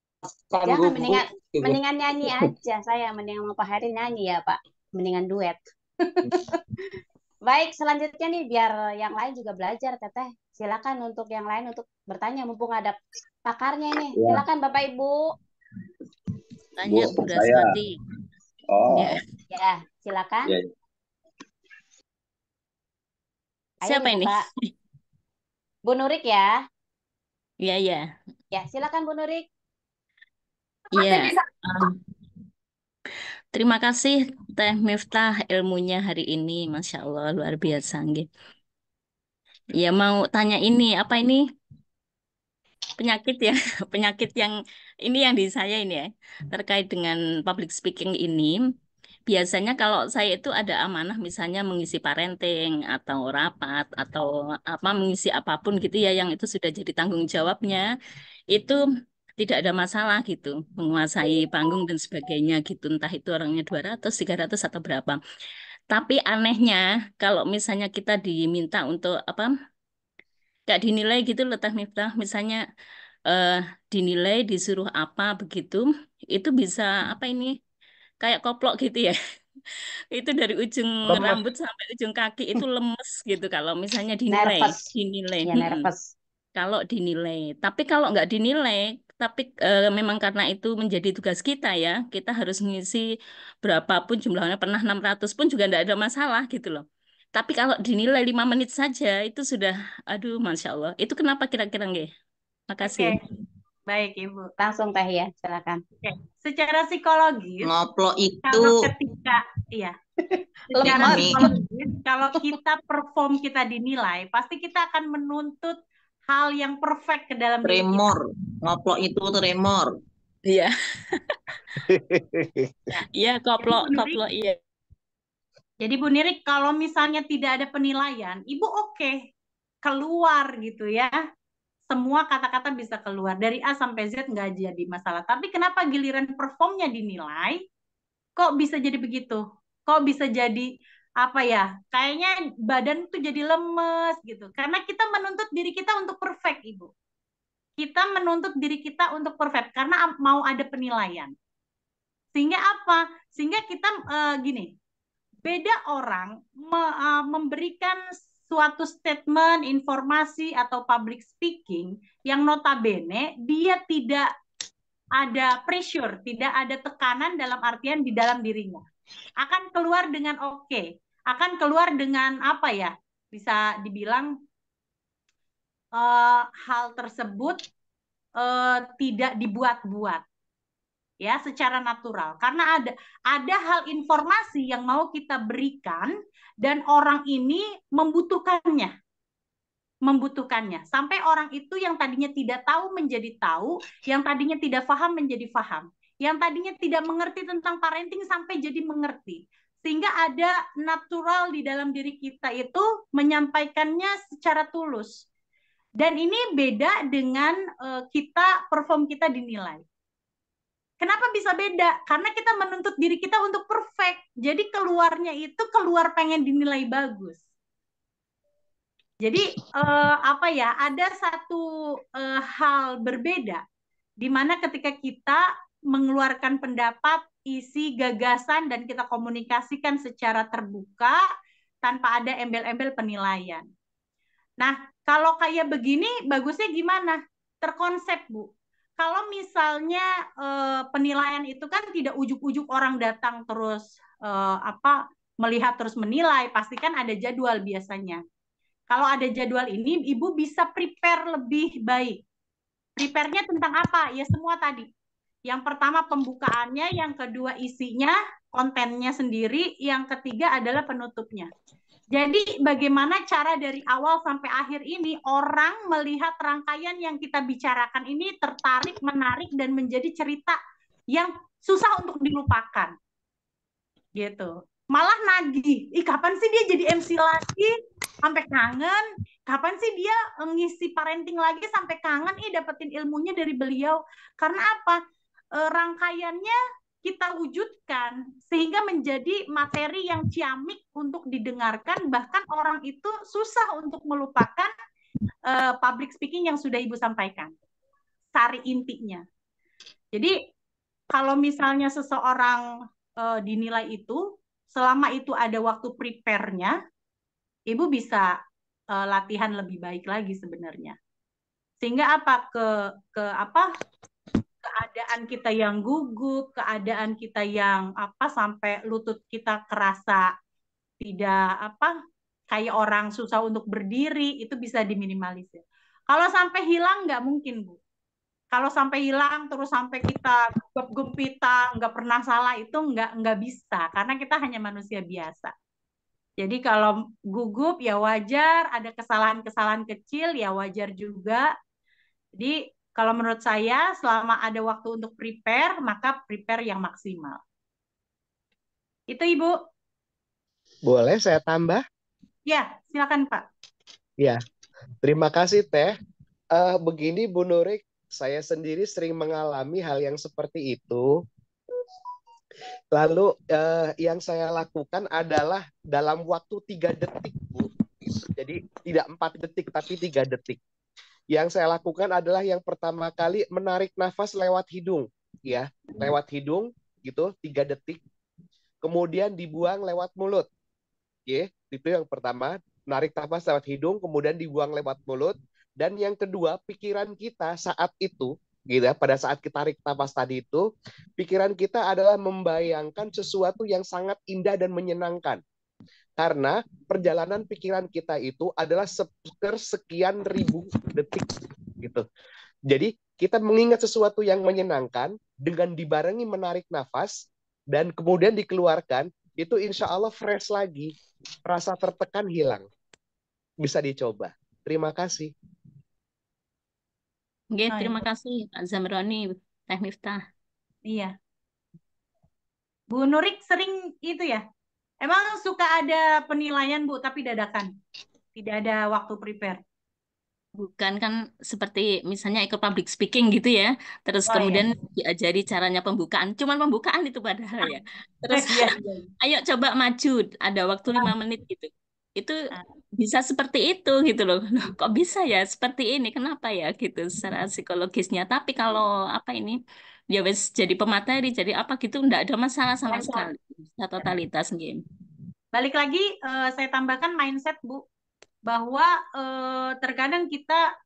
S2: Jangan, mendingan nyanyi aja. Saya mendingan sama Pak Heri nyanyi ya Pak. Mendingan duet. Baik, selanjutnya nih biar yang lain juga belajar, Teteh. Silakan untuk yang lain untuk bertanya mumpung ada pakarnya ini.
S5: Ya,
S2: Silakan Bapak Ibu.
S9: Tanya
S5: Bu,
S9: Bu
S5: saya.
S9: Raswati.
S5: Oh,
S9: Ya.
S2: Ya, silakan.
S5: ya.
S2: Ayo
S9: Siapa ini?
S2: dibuka. Bu Nurik ya.
S9: Iya, ya.
S2: Ya, silakan Bu Nurik.
S9: Iya. Terima kasih Teh Miftah ilmunya hari ini. Masya Allah, luar biasa. Nggih. Ya mau tanya ini, apa ini? Penyakit ya, penyakit yang ini yang di saya ini ya, terkait dengan public speaking ini. Biasanya kalau saya itu ada amanah misalnya mengisi parenting atau rapat atau apa mengisi apapun gitu ya yang itu sudah jadi tanggung jawabnya, itu tidak ada masalah gitu, menguasai panggung dan sebagainya gitu, entah itu orangnya 200 300 atau berapa. Tapi anehnya kalau misalnya kita diminta untuk apa, gak dinilai gitu loh Teh Miftah, misalnya eh, dinilai disuruh apa begitu, itu bisa apa ini kayak koplok gitu ya. Itu dari ujung
S7: Lemes.
S9: rambut sampai ujung kaki itu lemes gitu kalau misalnya dinilai,
S2: Nervous.
S9: dinilai.
S2: Ya, nervous.
S9: Kalau dinilai. Tapi kalau nggak dinilai, tapi memang karena itu menjadi tugas kita ya, kita harus ngisi berapapun jumlahnya, pernah 600 pun juga nggak ada masalah gitu loh. Tapi kalau dinilai 5 menit saja, itu sudah, aduh, Masya Allah. Itu kenapa kira-kira nggih? Makasih.
S1: Oke, baik Ibu.
S2: Langsung Teh ya, silakan.
S1: Oke. Secara psikologis,
S10: Ngoplok itu
S1: kalau ketika iya, secara
S10: Lemas.
S1: psikologis, kalau kita perform kita dinilai, pasti kita akan menuntut hal yang perfect ke dalam diri kita.
S10: tremor. Ngoplok itu tremor.
S9: Iya,
S1: Ya.
S9: iya,
S1: Jadi
S9: koplok,
S1: Bu Nirik,
S9: koplok, iya.
S1: jadi Bu Nirik, kalau misalnya tidak ada penilaian, Ibu oke, keluar gitu ya. Semua kata-kata bisa keluar. Dari A sampai Z nggak jadi masalah. Tapi kenapa giliran performnya dinilai, kok bisa jadi begitu? Kok bisa jadi apa ya? Kayaknya badan tuh jadi lemes gitu. Karena kita menuntut diri kita untuk perfect, Ibu. Kita menuntut diri kita untuk perfect karena mau ada penilaian. Sehingga apa? Sehingga kita gini, beda orang memberikan suatu statement, informasi atau public speaking yang notabene dia tidak ada pressure, tidak ada tekanan dalam artian di dalam dirinya. Akan keluar dengan oke, akan keluar dengan apa ya? Bisa dibilang hal tersebut tidak dibuat-buat. Ya, secara natural. Karena ada hal informasi yang mau kita berikan dan orang ini membutuhkannya. Sampai orang itu yang tadinya tidak tahu menjadi tahu, yang tadinya tidak paham menjadi paham, yang tadinya tidak mengerti tentang parenting sampai jadi mengerti. Sehingga ada natural di dalam diri kita itu menyampaikannya secara tulus. Dan ini beda dengan kita perform kita dinilai. Kenapa bisa beda? Karena kita menuntut diri kita untuk perfect. Jadi keluarnya itu keluar pengen dinilai bagus. Jadi apa ya? Ada satu hal berbeda di mana ketika kita mengeluarkan pendapat, isi, gagasan dan kita komunikasikan secara terbuka tanpa ada embel-embel penilaian. Nah, kalau kayak begini bagusnya gimana? Terkonsep, Bu. Kalau misalnya penilaian itu kan tidak ujuk-ujuk orang datang terus melihat terus menilai, pasti kan ada jadwal biasanya. Kalau ada jadwal ini, Ibu bisa prepare lebih baik. Prepare-nya tentang apa? Ya semua tadi. Yang pertama pembukaannya, yang kedua isinya, kontennya sendiri, yang ketiga adalah penutupnya. Jadi bagaimana cara dari awal sampai akhir ini orang melihat rangkaian yang kita bicarakan ini tertarik, menarik, dan menjadi cerita yang susah untuk dilupakan. Gitu. Malah nagih. Kapan sih dia jadi MC lagi? Sampai kangen. Kapan sih dia ngisi parenting lagi sampai kangen? Dapetin ilmunya dari beliau. Karena apa? Rangkaiannya kita wujudkan sehingga menjadi materi yang ciamik untuk didengarkan, bahkan orang itu susah untuk melupakan public speaking yang sudah Ibu sampaikan. Sari intinya. Jadi kalau misalnya seseorang dinilai itu, selama itu ada waktu prepare-nya, Ibu bisa latihan lebih baik lagi sebenarnya. Sehingga apa keadaan kita yang gugup, keadaan kita yang sampai lutut kita kerasa tidak kayak orang susah untuk berdiri, itu bisa diminimalisir. Kalau sampai hilang nggak mungkin, Bu. Kalau sampai hilang terus sampai kita gempita nggak pernah salah, itu nggak bisa karena kita hanya manusia biasa. Jadi kalau gugup ya wajar, ada kesalahan-kesalahan kecil ya wajar juga. Jadi kalau menurut saya selama ada waktu untuk prepare, maka prepare yang maksimal. Itu Ibu.
S7: Boleh saya tambah?
S1: Ya, silakan Pak.
S7: Ya, terima kasih Teh. Begini Bu Nurik, saya sendiri sering mengalami hal yang seperti itu. Lalu yang saya lakukan adalah dalam waktu 3 detik, Bu. Jadi tidak 4 detik, tapi 3 detik. Yang saya lakukan adalah yang pertama kali menarik nafas lewat hidung, ya, lewat hidung gitu 3 detik. Kemudian dibuang lewat mulut. Ya, itu yang pertama, narik nafas lewat hidung, kemudian dibuang lewat mulut. Dan yang kedua, pikiran kita saat itu, gitu ya, pada saat kita tarik nafas tadi itu, pikiran kita adalah membayangkan sesuatu yang sangat indah dan menyenangkan. Karena perjalanan pikiran kita itu adalah sekian ribu detik, gitu. Jadi kita mengingat sesuatu yang menyenangkan dengan dibarengi menarik nafas dan kemudian dikeluarkan, itu insya Allah fresh lagi. Rasa tertekan hilang. Bisa dicoba. Terima kasih.
S9: Oke, terima kasih Pak Zamroni, Teh Miftah.
S1: Iya. Bu Nurik sering itu ya? Emang suka ada penilaian Bu, tapi dadakan? Tidak ada waktu prepare?
S9: Bukan kan seperti misalnya ikut public speaking gitu ya. Terus kemudian diajari caranya pembukaan. Cuman pembukaan itu padahal ya. Terus ayo coba maju. Ada waktu 5 menit gitu. Itu bisa seperti itu gitu loh. Loh, kok bisa ya seperti ini? Kenapa ya gitu secara psikologisnya. Tapi kalau ya wes jadi pemateri, jadi apa gitu enggak ada masalah sama sekali. Bisa totalitas game.
S1: Balik lagi saya tambahkan mindset Bu, bahwa terkadang kita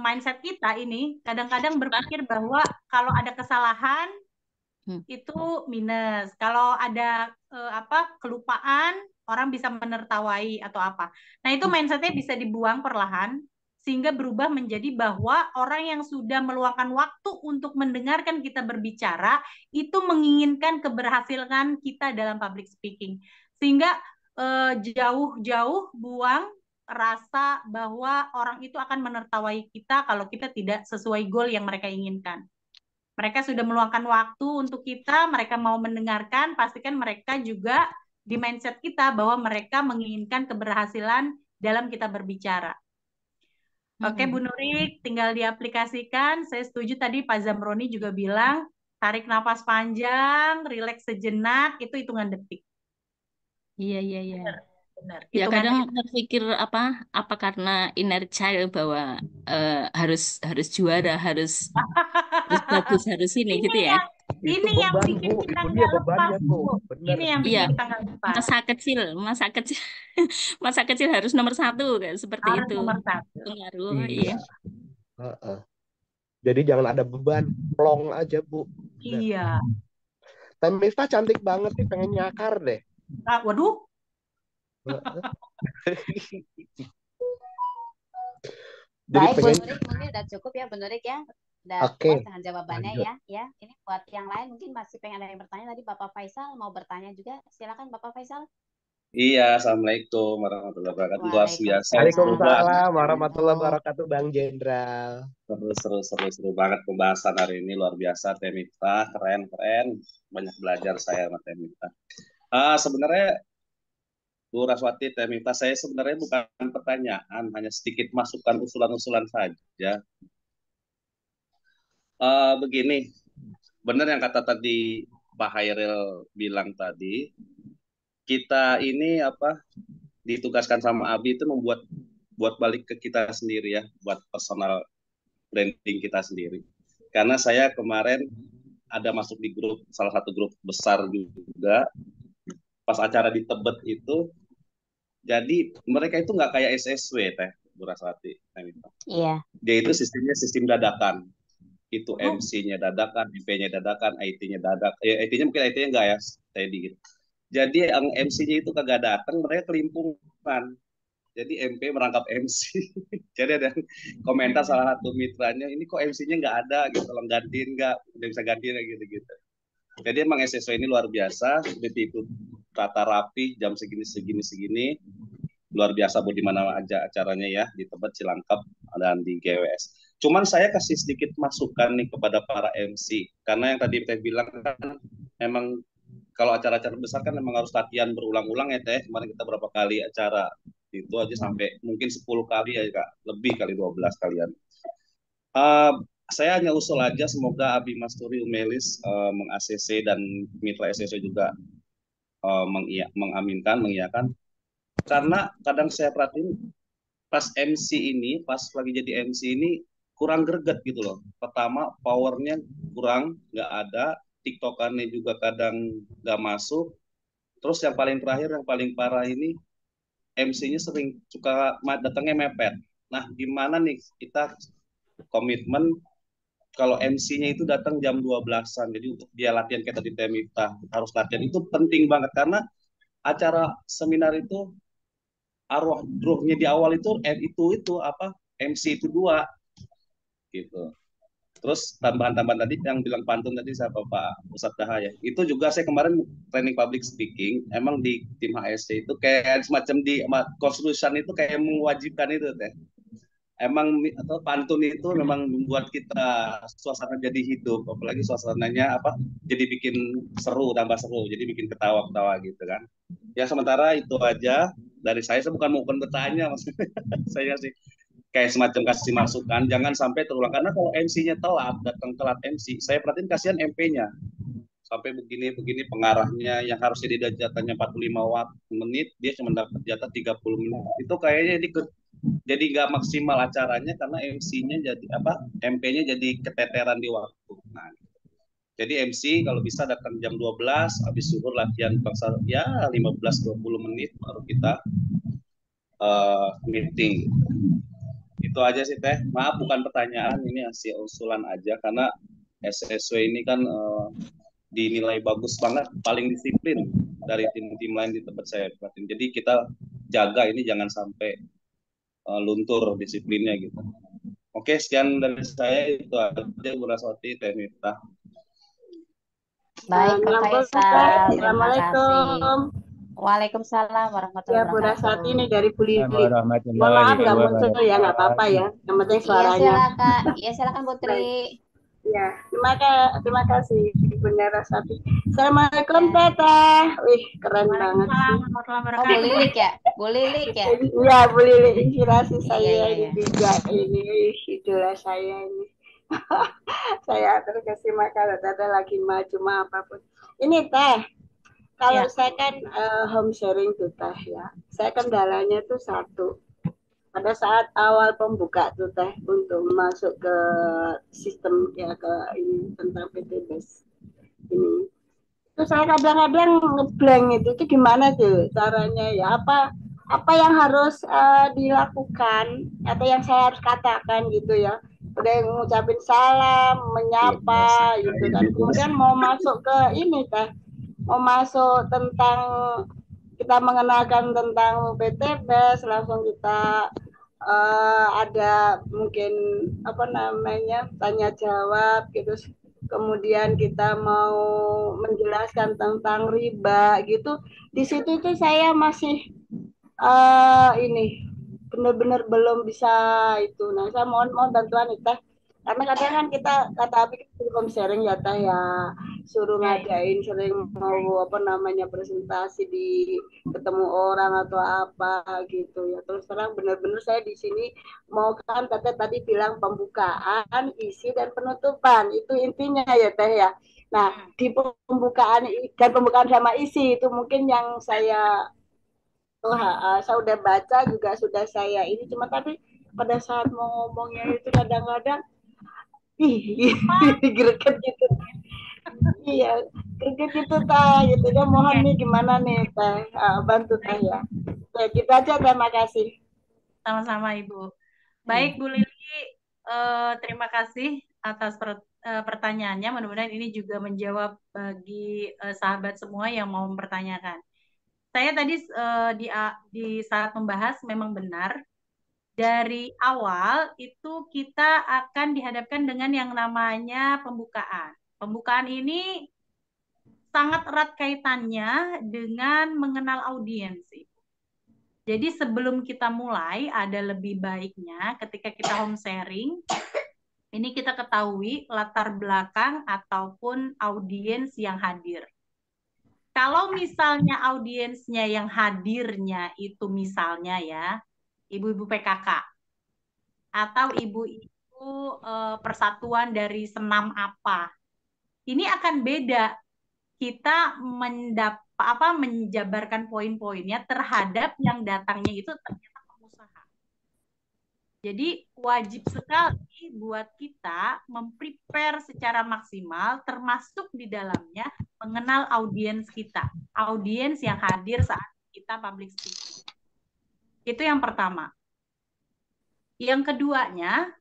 S1: mindset kita ini kadang-kadang berpikir bahwa kalau ada kesalahan itu minus, kalau ada kelupaan orang bisa menertawai atau apa. Nah itu mindsetnya bisa dibuang perlahan sehingga berubah menjadi bahwa orang yang sudah meluangkan waktu untuk mendengarkan kita berbicara itu menginginkan keberhasilan kita dalam public speaking, sehingga jauh-jauh buang rasa bahwa orang itu akan menertawai kita kalau kita tidak sesuai goal yang mereka inginkan. Mereka sudah meluangkan waktu untuk kita, mereka mau mendengarkan, pastikan mereka juga di mindset kita bahwa mereka menginginkan keberhasilan dalam kita berbicara. Oke Bu Nurik, tinggal diaplikasikan. Saya setuju tadi Pak Zamroni juga bilang, tarik nafas panjang, rileks sejenak, itu hitungan detik.
S9: Iya.
S1: Benar.
S9: Ya kadang terpikir apa karena inner child bahwa harus juara, harus bagus, harus ini gitu ya.
S1: Ini yang bikin kita nggak lepas, Bu. Ini yang bikin kita nggak lepas.
S9: Masa kecil harus nomor 1 kan seperti
S1: harus
S9: itu.
S1: Nomor 1.
S9: Pengaruh,
S7: iya. Jadi jangan ada beban, plong aja Bu.
S1: Iya.
S7: Teh Miftah cantik banget nih, pengen nyakar deh.
S1: Waduh.
S2: Baik Bu Nurik, mungkin udah cukup ya Bu Nurik ya. Udah puas dengan jawabannya. Ya. Ini buat yang lain mungkin masih pengen ada yang bertanya. Tadi Bapak Faisal mau bertanya juga. Silakan Bapak Faisal.
S5: Iya, Assalamualaikum warahmatullahi wabarakatuh. Luar biasa.
S7: Waalaikumsalam warahmatullahi wabarakatuh, Bang Jenderal.
S5: Seru banget pembahasan hari ini, luar biasa. Teh Miftah, keren. Banyak belajar saya sama Teh Miftah. Sebenarnya Bu Raswati, Teh Miftah, saya sebenarnya bukan pertanyaan, hanya sedikit masukan, usulan-usulan saja. Begini, benar yang kata tadi Pak Hairil bilang tadi, kita ini ditugaskan sama Abi itu buat balik ke kita sendiri ya, buat personal branding kita sendiri. Karena saya kemarin ada masuk di salah satu grup besar juga, pas acara di Tebet itu Jadi mereka itu nggak kayak SSW Teh Buraswati.
S2: Iya.
S5: Dia itu sistemnya sistem dadakan. Itu
S1: Oh,
S5: MC-nya dadakan, IP-nya dadakan, IT-nya dadak. IT-nya mungkin IT-nya nggak ya, saya dikit. Jadi yang MC-nya itu kagak datang, mereka kelimpungan. Jadi MP merangkap MC. Jadi ada komentar salah satu mitranya, ini kok MC-nya nggak ada gitu, tolong gantiin nggak, udah bisa gantiin gitu-gitu. Jadi emang SSW ini luar biasa, udah itu tata rapi, jam segini segini segini, luar biasa bu di mana aja acaranya ya, di Tebet, Cilangkap, dan di GWS. Cuman saya kasih sedikit masukan nih kepada para MC, karena yang tadi saya bilang kan emang kalau acara-acara besar kan memang harus latihan berulang-ulang ya Teh. Kemarin kita berapa kali acara, itu aja sampai mungkin 10 kali ya Kak, lebih kali 12 kalian. Saya hanya usul aja semoga Abi Masturi Umelis meng-ACC dan mitra SSW juga mengaminkan, mengiyakan. Karena kadang saya perhatiin pas MC ini, pas lagi jadi MC ini kurang greget gitu loh. Pertama, powernya kurang, nggak ada. TikTokannya juga kadang nggak masuk. Terus yang paling terakhir, yang paling parah ini, MC-nya sering suka datangnya mepet. Nah, gimana nih kita komitmen kalau MC-nya itu datang jam 12-an. Jadi untuk dia latihan kayak tadi Temita, harus latihan. Itu penting banget karena acara seminar itu arwah ruhnya di awal itu apa MC itu 2 gitu. Terus tambahan-tambahan tadi yang bilang pantun tadi siapa Pak Ustadz Daha ya. Itu juga saya kemarin training public speaking, emang di tim HSC itu kayak semacam di konstitusi itu kayak mewajibkan itu Teh. Emang atau pantun itu memang membuat kita suasana jadi hidup, apalagi suasananya apa jadi bikin seru, tambah seru, jadi bikin ketawa-ketawa gitu kan. Ya sementara itu aja dari saya bukan mau bertanya maksudnya saya sih kayak semacam kasih masukan jangan sampai terulang karena kalau MC-nya telat datang telat MC saya perhatiin kasihan MP-nya sampai begini pengarahnya yang harusnya dia jatahnya 45 menit dia cuma dapat jatah 30 menit itu kayaknya jadi nggak maksimal acaranya karena MC-nya jadi apa MP-nya jadi keteteran di waktu. Nah, jadi MC kalau bisa datang jam 12 habis zuhur latihan bangsa ya 15-20 menit baru kita meeting. Itu aja sih Teh. Maaf bukan pertanyaan ini hasil usulan aja karena SSW ini kan dinilai bagus banget, paling disiplin dari tim-tim lain di tempat saya. Jadi kita jaga ini jangan sampai luntur disiplinnya gitu. Oke, sekian dari saya itu aja Bu Raswati, Teh Mita.
S2: Baik, Kak Faisal. Terima kasih.
S11: Waalaikumsalam
S2: warahmatullahi
S11: wabarakatuh. Ya, Bu Raswati ini dari Bu Lili.
S12: Warahmatullahi
S11: Mohon maaf nggak muncul
S12: wabarakatuh.
S11: ya, nggak apa-apa ya. Yang penting
S2: Iya,
S11: suaranya.
S2: silakan. Iya, silakan Putri.
S11: Ya, terima kasih Bunda Raswati. Assalamualaikum Teteh. Wih, keren banget sih.
S2: Oh, Bu Lilik ya? Bu Lilik ya?
S11: Iya, Bu Lili inspirasi saya
S2: iya.
S11: ini juga ini. Idola saya ini. Saya terkesima kalau Teteh lagi maju apapun. Ini Teh, kalau saya kan home sharing tuh Teh ya. Saya kendalanya tuh satu. Pada saat awal pembuka tuh Teh untuk masuk ke sistem ya ke ini tentang PTBS ini. Terus saya kadang-kadang ngeblank itu gimana tuh caranya ya apa yang harus dilakukan atau yang saya harus katakan gitu ya. Udah ngucapin salam, menyapa gitu kan. Kemudian mau masuk ke ini Teh, mau masuk tentang kita mengenalkan tentang PTBS langsung kita ada mungkin tanya jawab gitu, kemudian kita mau menjelaskan tentang riba gitu. Di situ tuh saya masih ini benar-benar belum bisa itu. Nah, saya mohon bantuan nih Teh, karena kadang kan kita kata Abi belum sharing ya Teh ya, suruh ngadain sering mau presentasi di ketemu orang atau apa gitu ya. Terus terang benar-benar saya di sini mau kan Teteh tadi bilang pembukaan, isi dan penutupan itu intinya ya Teh ya. Nah di pembukaan sama isi itu mungkin yang saya udah baca juga sudah saya ini cuma tapi pada saat mau ngomongnya itu kadang-kadang greget gitu. Iya, greget gitu Teh gitu. Dia mohon nih gimana nih Teh, bantu Teh ya. Oke, gitu aja. Terima kasih.
S1: Sama-sama Ibu. Baik Bu Lili, terima kasih atas pertanyaannya. Mudah-mudahan ini juga menjawab bagi sahabat semua yang mau mempertanyakan. Saya tadi di saat membahas memang benar. Dari awal itu kita akan dihadapkan dengan yang namanya pembukaan. Pembukaan ini sangat erat kaitannya dengan mengenal audiens. Jadi sebelum kita mulai, ada lebih baiknya ketika kita home sharing, ini kita ketahui latar belakang ataupun audiens yang hadir. Kalau misalnya audiensnya yang hadirnya itu misalnya ya, ibu-ibu PKK atau ibu-ibu persatuan dari senam apa, ini akan beda. Kita menjabarkan poin-poinnya terhadap yang datangnya itu ternyata pengusaha. Jadi wajib sekali buat kita memprepare secara maksimal, termasuk di dalamnya mengenal audiens kita, audiens yang hadir saat kita public speaking. Itu yang pertama. Yang keduanya,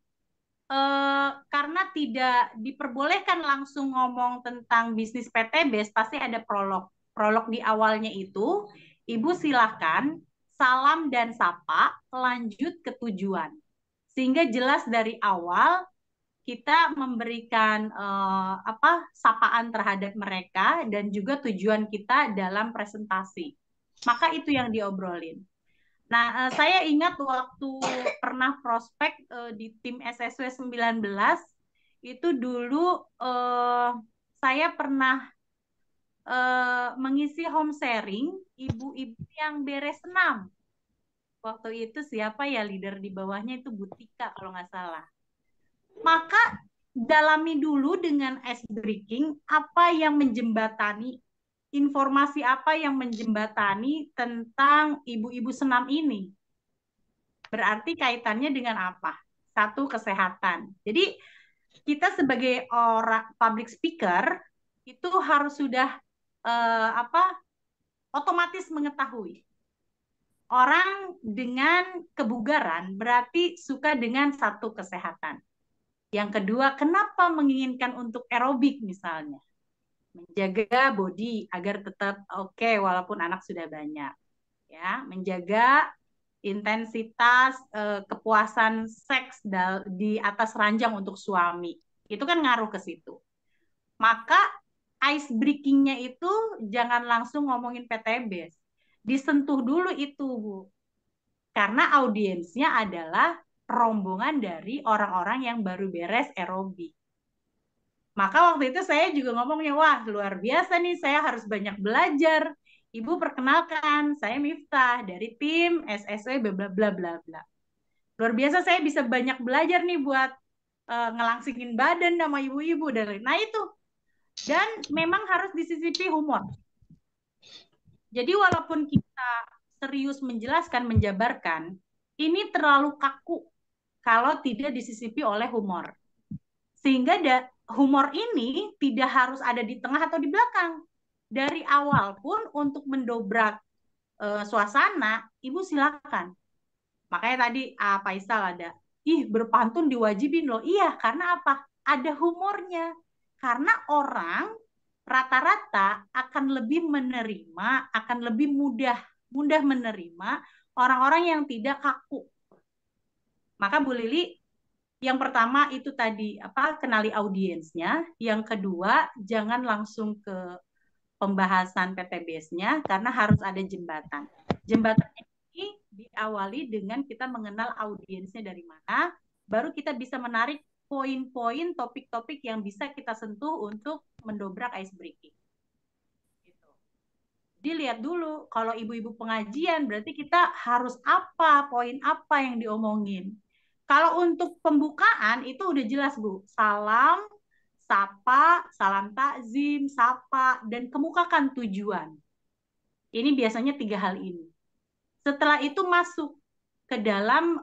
S1: karena tidak diperbolehkan langsung ngomong tentang bisnis PTBS, pasti ada prolog. Prolog di awalnya itu, Ibu silakan salam dan sapa, lanjut ke tujuan. Sehingga jelas dari awal kita memberikan sapaan terhadap mereka dan juga tujuan kita dalam presentasi. Maka itu yang diobrolin. Nah, saya ingat waktu pernah prospek di tim SSW 19, itu dulu saya pernah mengisi home sharing ibu-ibu yang beres senam. Waktu itu siapa ya leader di bawahnya itu Bu Tika kalau nggak salah. Maka dalami dulu dengan ice breaking apa yang menjembatani, informasi apa yang menjembatani tentang ibu-ibu senam ini. Berarti kaitannya dengan apa? Satu, kesehatan. Jadi kita sebagai orang public speaker itu harus sudah otomatis mengetahui. Orang dengan kebugaran berarti suka dengan satu, kesehatan. Yang kedua, kenapa menginginkan untuk aerobik misalnya? Menjaga body agar tetap oke walaupun anak sudah banyak. Ya, menjaga intensitas kepuasan seks di atas ranjang untuk suami. Itu kan ngaruh ke situ. Maka ice breaking-nya itu jangan langsung ngomongin PTBS. Disentuh dulu itu, Bu. Karena audiensnya adalah rombongan dari orang-orang yang baru beres aerobik. Maka waktu itu saya juga ngomongnya, wah luar biasa nih, saya harus banyak belajar. Ibu perkenalkan, saya Miftah dari tim SSW bla bla bla bla. Luar biasa saya bisa banyak belajar nih buat ngelangsingin badan sama ibu-ibu dan lain. Nah itu. Dan memang harus disisipi humor. Jadi walaupun kita serius menjelaskan, menjabarkan, ini terlalu kaku kalau tidak disisipi oleh humor. Sehingga humor ini tidak harus ada di tengah atau di belakang. Dari awal pun untuk mendobrak suasana, Ibu silakan. Makanya tadi Faisal ada, berpantun diwajibin loh. Iya, karena apa? Ada humornya. Karena orang rata-rata akan lebih menerima, akan lebih mudah menerima orang-orang yang tidak kaku. Maka Bu Lili, yang pertama itu tadi kenali audiensnya, yang kedua jangan langsung ke pembahasan PTBS-nya karena harus ada jembatan. Jembatannya ini diawali dengan kita mengenal audiensnya dari mana, baru kita bisa menarik poin-poin, topik-topik yang bisa kita sentuh untuk mendobrak ice breaking. Gitu. Dilihat dulu, kalau ibu-ibu pengajian berarti kita harus apa, poin apa yang diomongin. Kalau untuk pembukaan itu udah jelas Bu, salam, sapa, salam takzim, sapa, dan kemukakan tujuan. Ini biasanya 3 hal ini. Setelah itu masuk ke dalam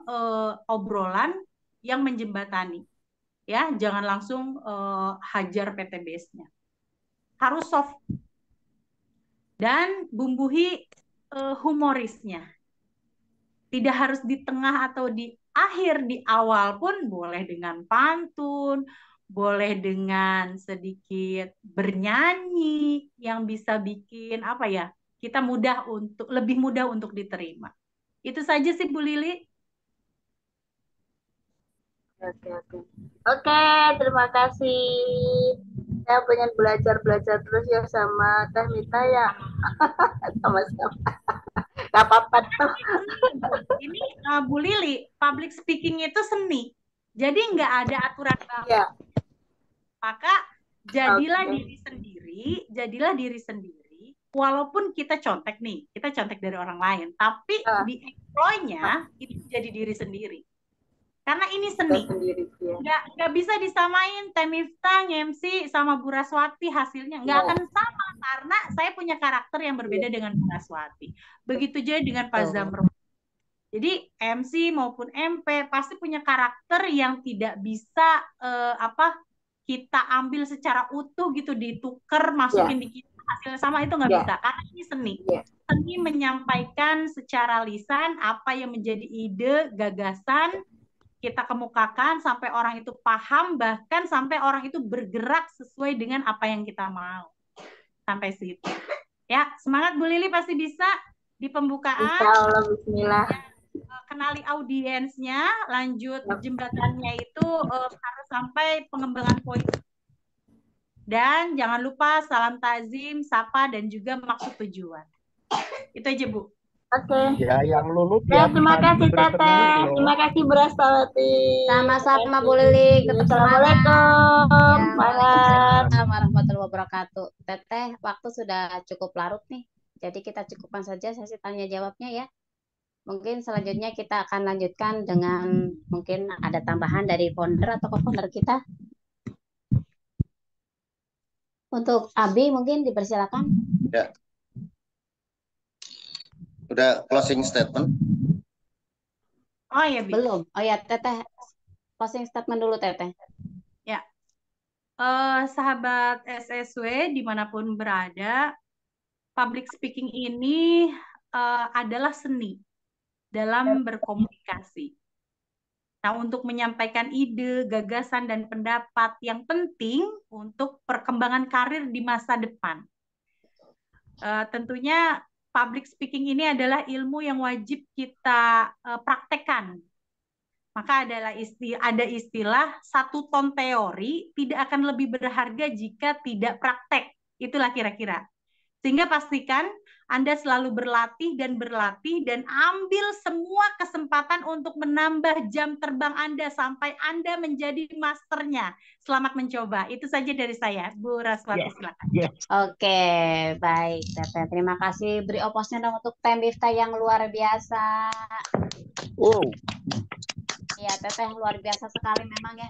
S1: obrolan yang menjembatani. Ya, jangan langsung hajar PTBS-nya. Harus soft. Dan bumbuhi humorisnya. Tidak harus di tengah atau di akhir, di awal pun boleh dengan pantun, boleh dengan sedikit bernyanyi yang bisa bikin apa ya? Kita lebih mudah untuk diterima. Itu saja sih Bu Lili.
S11: Oke, terima kasih. Saya pengen belajar terus ya sama Teh Mita ya. Sama-sama. Gak apa-apa tuh.
S1: Ini Bu Lili, public speaking itu seni. Jadi nggak ada aturan baku.
S11: Ya.
S1: Maka jadilah diri sendiri, walaupun kita contek dari orang lain, tapi di employ-nya itu jadi diri sendiri. Karena ini seni. Nggak bisa disamain Teh Miftah MC sama Bu Raswati, hasilnya nggak akan sama karena saya punya karakter yang berbeda dengan Bu Raswati. Begitu juga dengan Pak Zamrul. Jadi MC maupun MP pasti punya karakter yang tidak bisa kita ambil secara utuh gitu, ditukar masukin di kita hasilnya sama, itu nggak bisa karena ini seni. Seni menyampaikan secara lisan apa yang menjadi ide, gagasan, kita kemukakan sampai orang itu paham, bahkan sampai orang itu bergerak sesuai dengan apa yang kita mau. Sampai situ. Ya, semangat Bu Lili, pasti bisa di pembukaan.
S11: Insyaallah, bismillah.
S1: Kenali audiensnya, lanjut jembatannya itu harus sampai pengembangan poin. Dan jangan lupa salam takzim, sapa, dan juga maksud tujuan. Itu aja Bu.
S11: Oke.
S7: Ya, yang lulu
S11: Ya, terima kasih Teteh. Terima kasih Bu Raswati.
S2: Sama-sama Bu Lili.
S11: Assalamualaikum.
S2: Waalaikumsalam warahmatullahi wabarakatuh. Teteh, waktu sudah cukup larut nih. Jadi kita cukupkan saja sesi tanya jawabnya ya. Mungkin selanjutnya kita akan lanjutkan dengan mungkin ada tambahan dari founder atau co-founder kita. Untuk Abi mungkin dipersilakan.
S12: Ya. Udah closing statement?
S1: Oh ya,
S2: belum. Oh ya, Teteh. Closing statement dulu, Teteh.
S1: Ya. Sahabat SSW dimanapun berada, public speaking ini adalah seni dalam berkomunikasi. Nah, untuk menyampaikan ide, gagasan, dan pendapat yang penting untuk perkembangan karir di masa depan. Tentunya public speaking ini adalah ilmu yang wajib kita praktekkan. Maka ada istilah 1 ton teori tidak akan lebih berharga jika tidak praktek. Itulah kira-kira. Sehingga pastikan Anda selalu berlatih dan ambil semua kesempatan untuk menambah jam terbang Anda sampai Anda menjadi masternya. Selamat mencoba. Itu saja dari saya. Bu Raswati, silakan.
S2: Oke, baik Teteh. Terima kasih. Beri oposnya dong untuk Teh Miftah yang luar biasa. Ya, Teteh luar biasa sekali memang ya.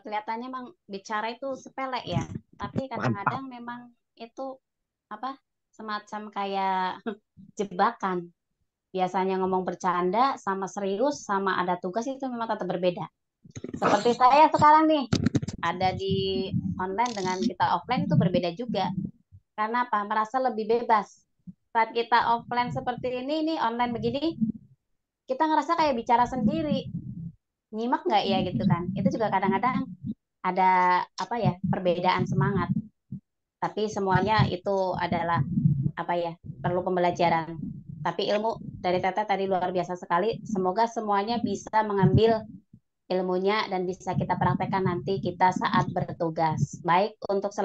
S2: Kelihatannya memang bicara itu sepele ya. Tapi kadang-kadang memang itu semacam kayak jebakan. Biasanya ngomong bercanda sama serius sama ada tugas itu memang tetap berbeda. Seperti saya sekarang nih, ada di online dengan kita offline itu berbeda juga. Karena apa? Merasa lebih bebas. Saat kita offline seperti ini online begini, kita ngerasa kayak bicara sendiri. Nyimak nggak ya gitu kan? Itu juga kadang-kadang ada perbedaan semangat. Tapi semuanya itu adalah perlu pembelajaran. Tapi ilmu dari Teteh tadi luar biasa sekali. Semoga semuanya bisa mengambil ilmunya dan bisa kita praktekkan nanti kita saat bertugas. Baik untuk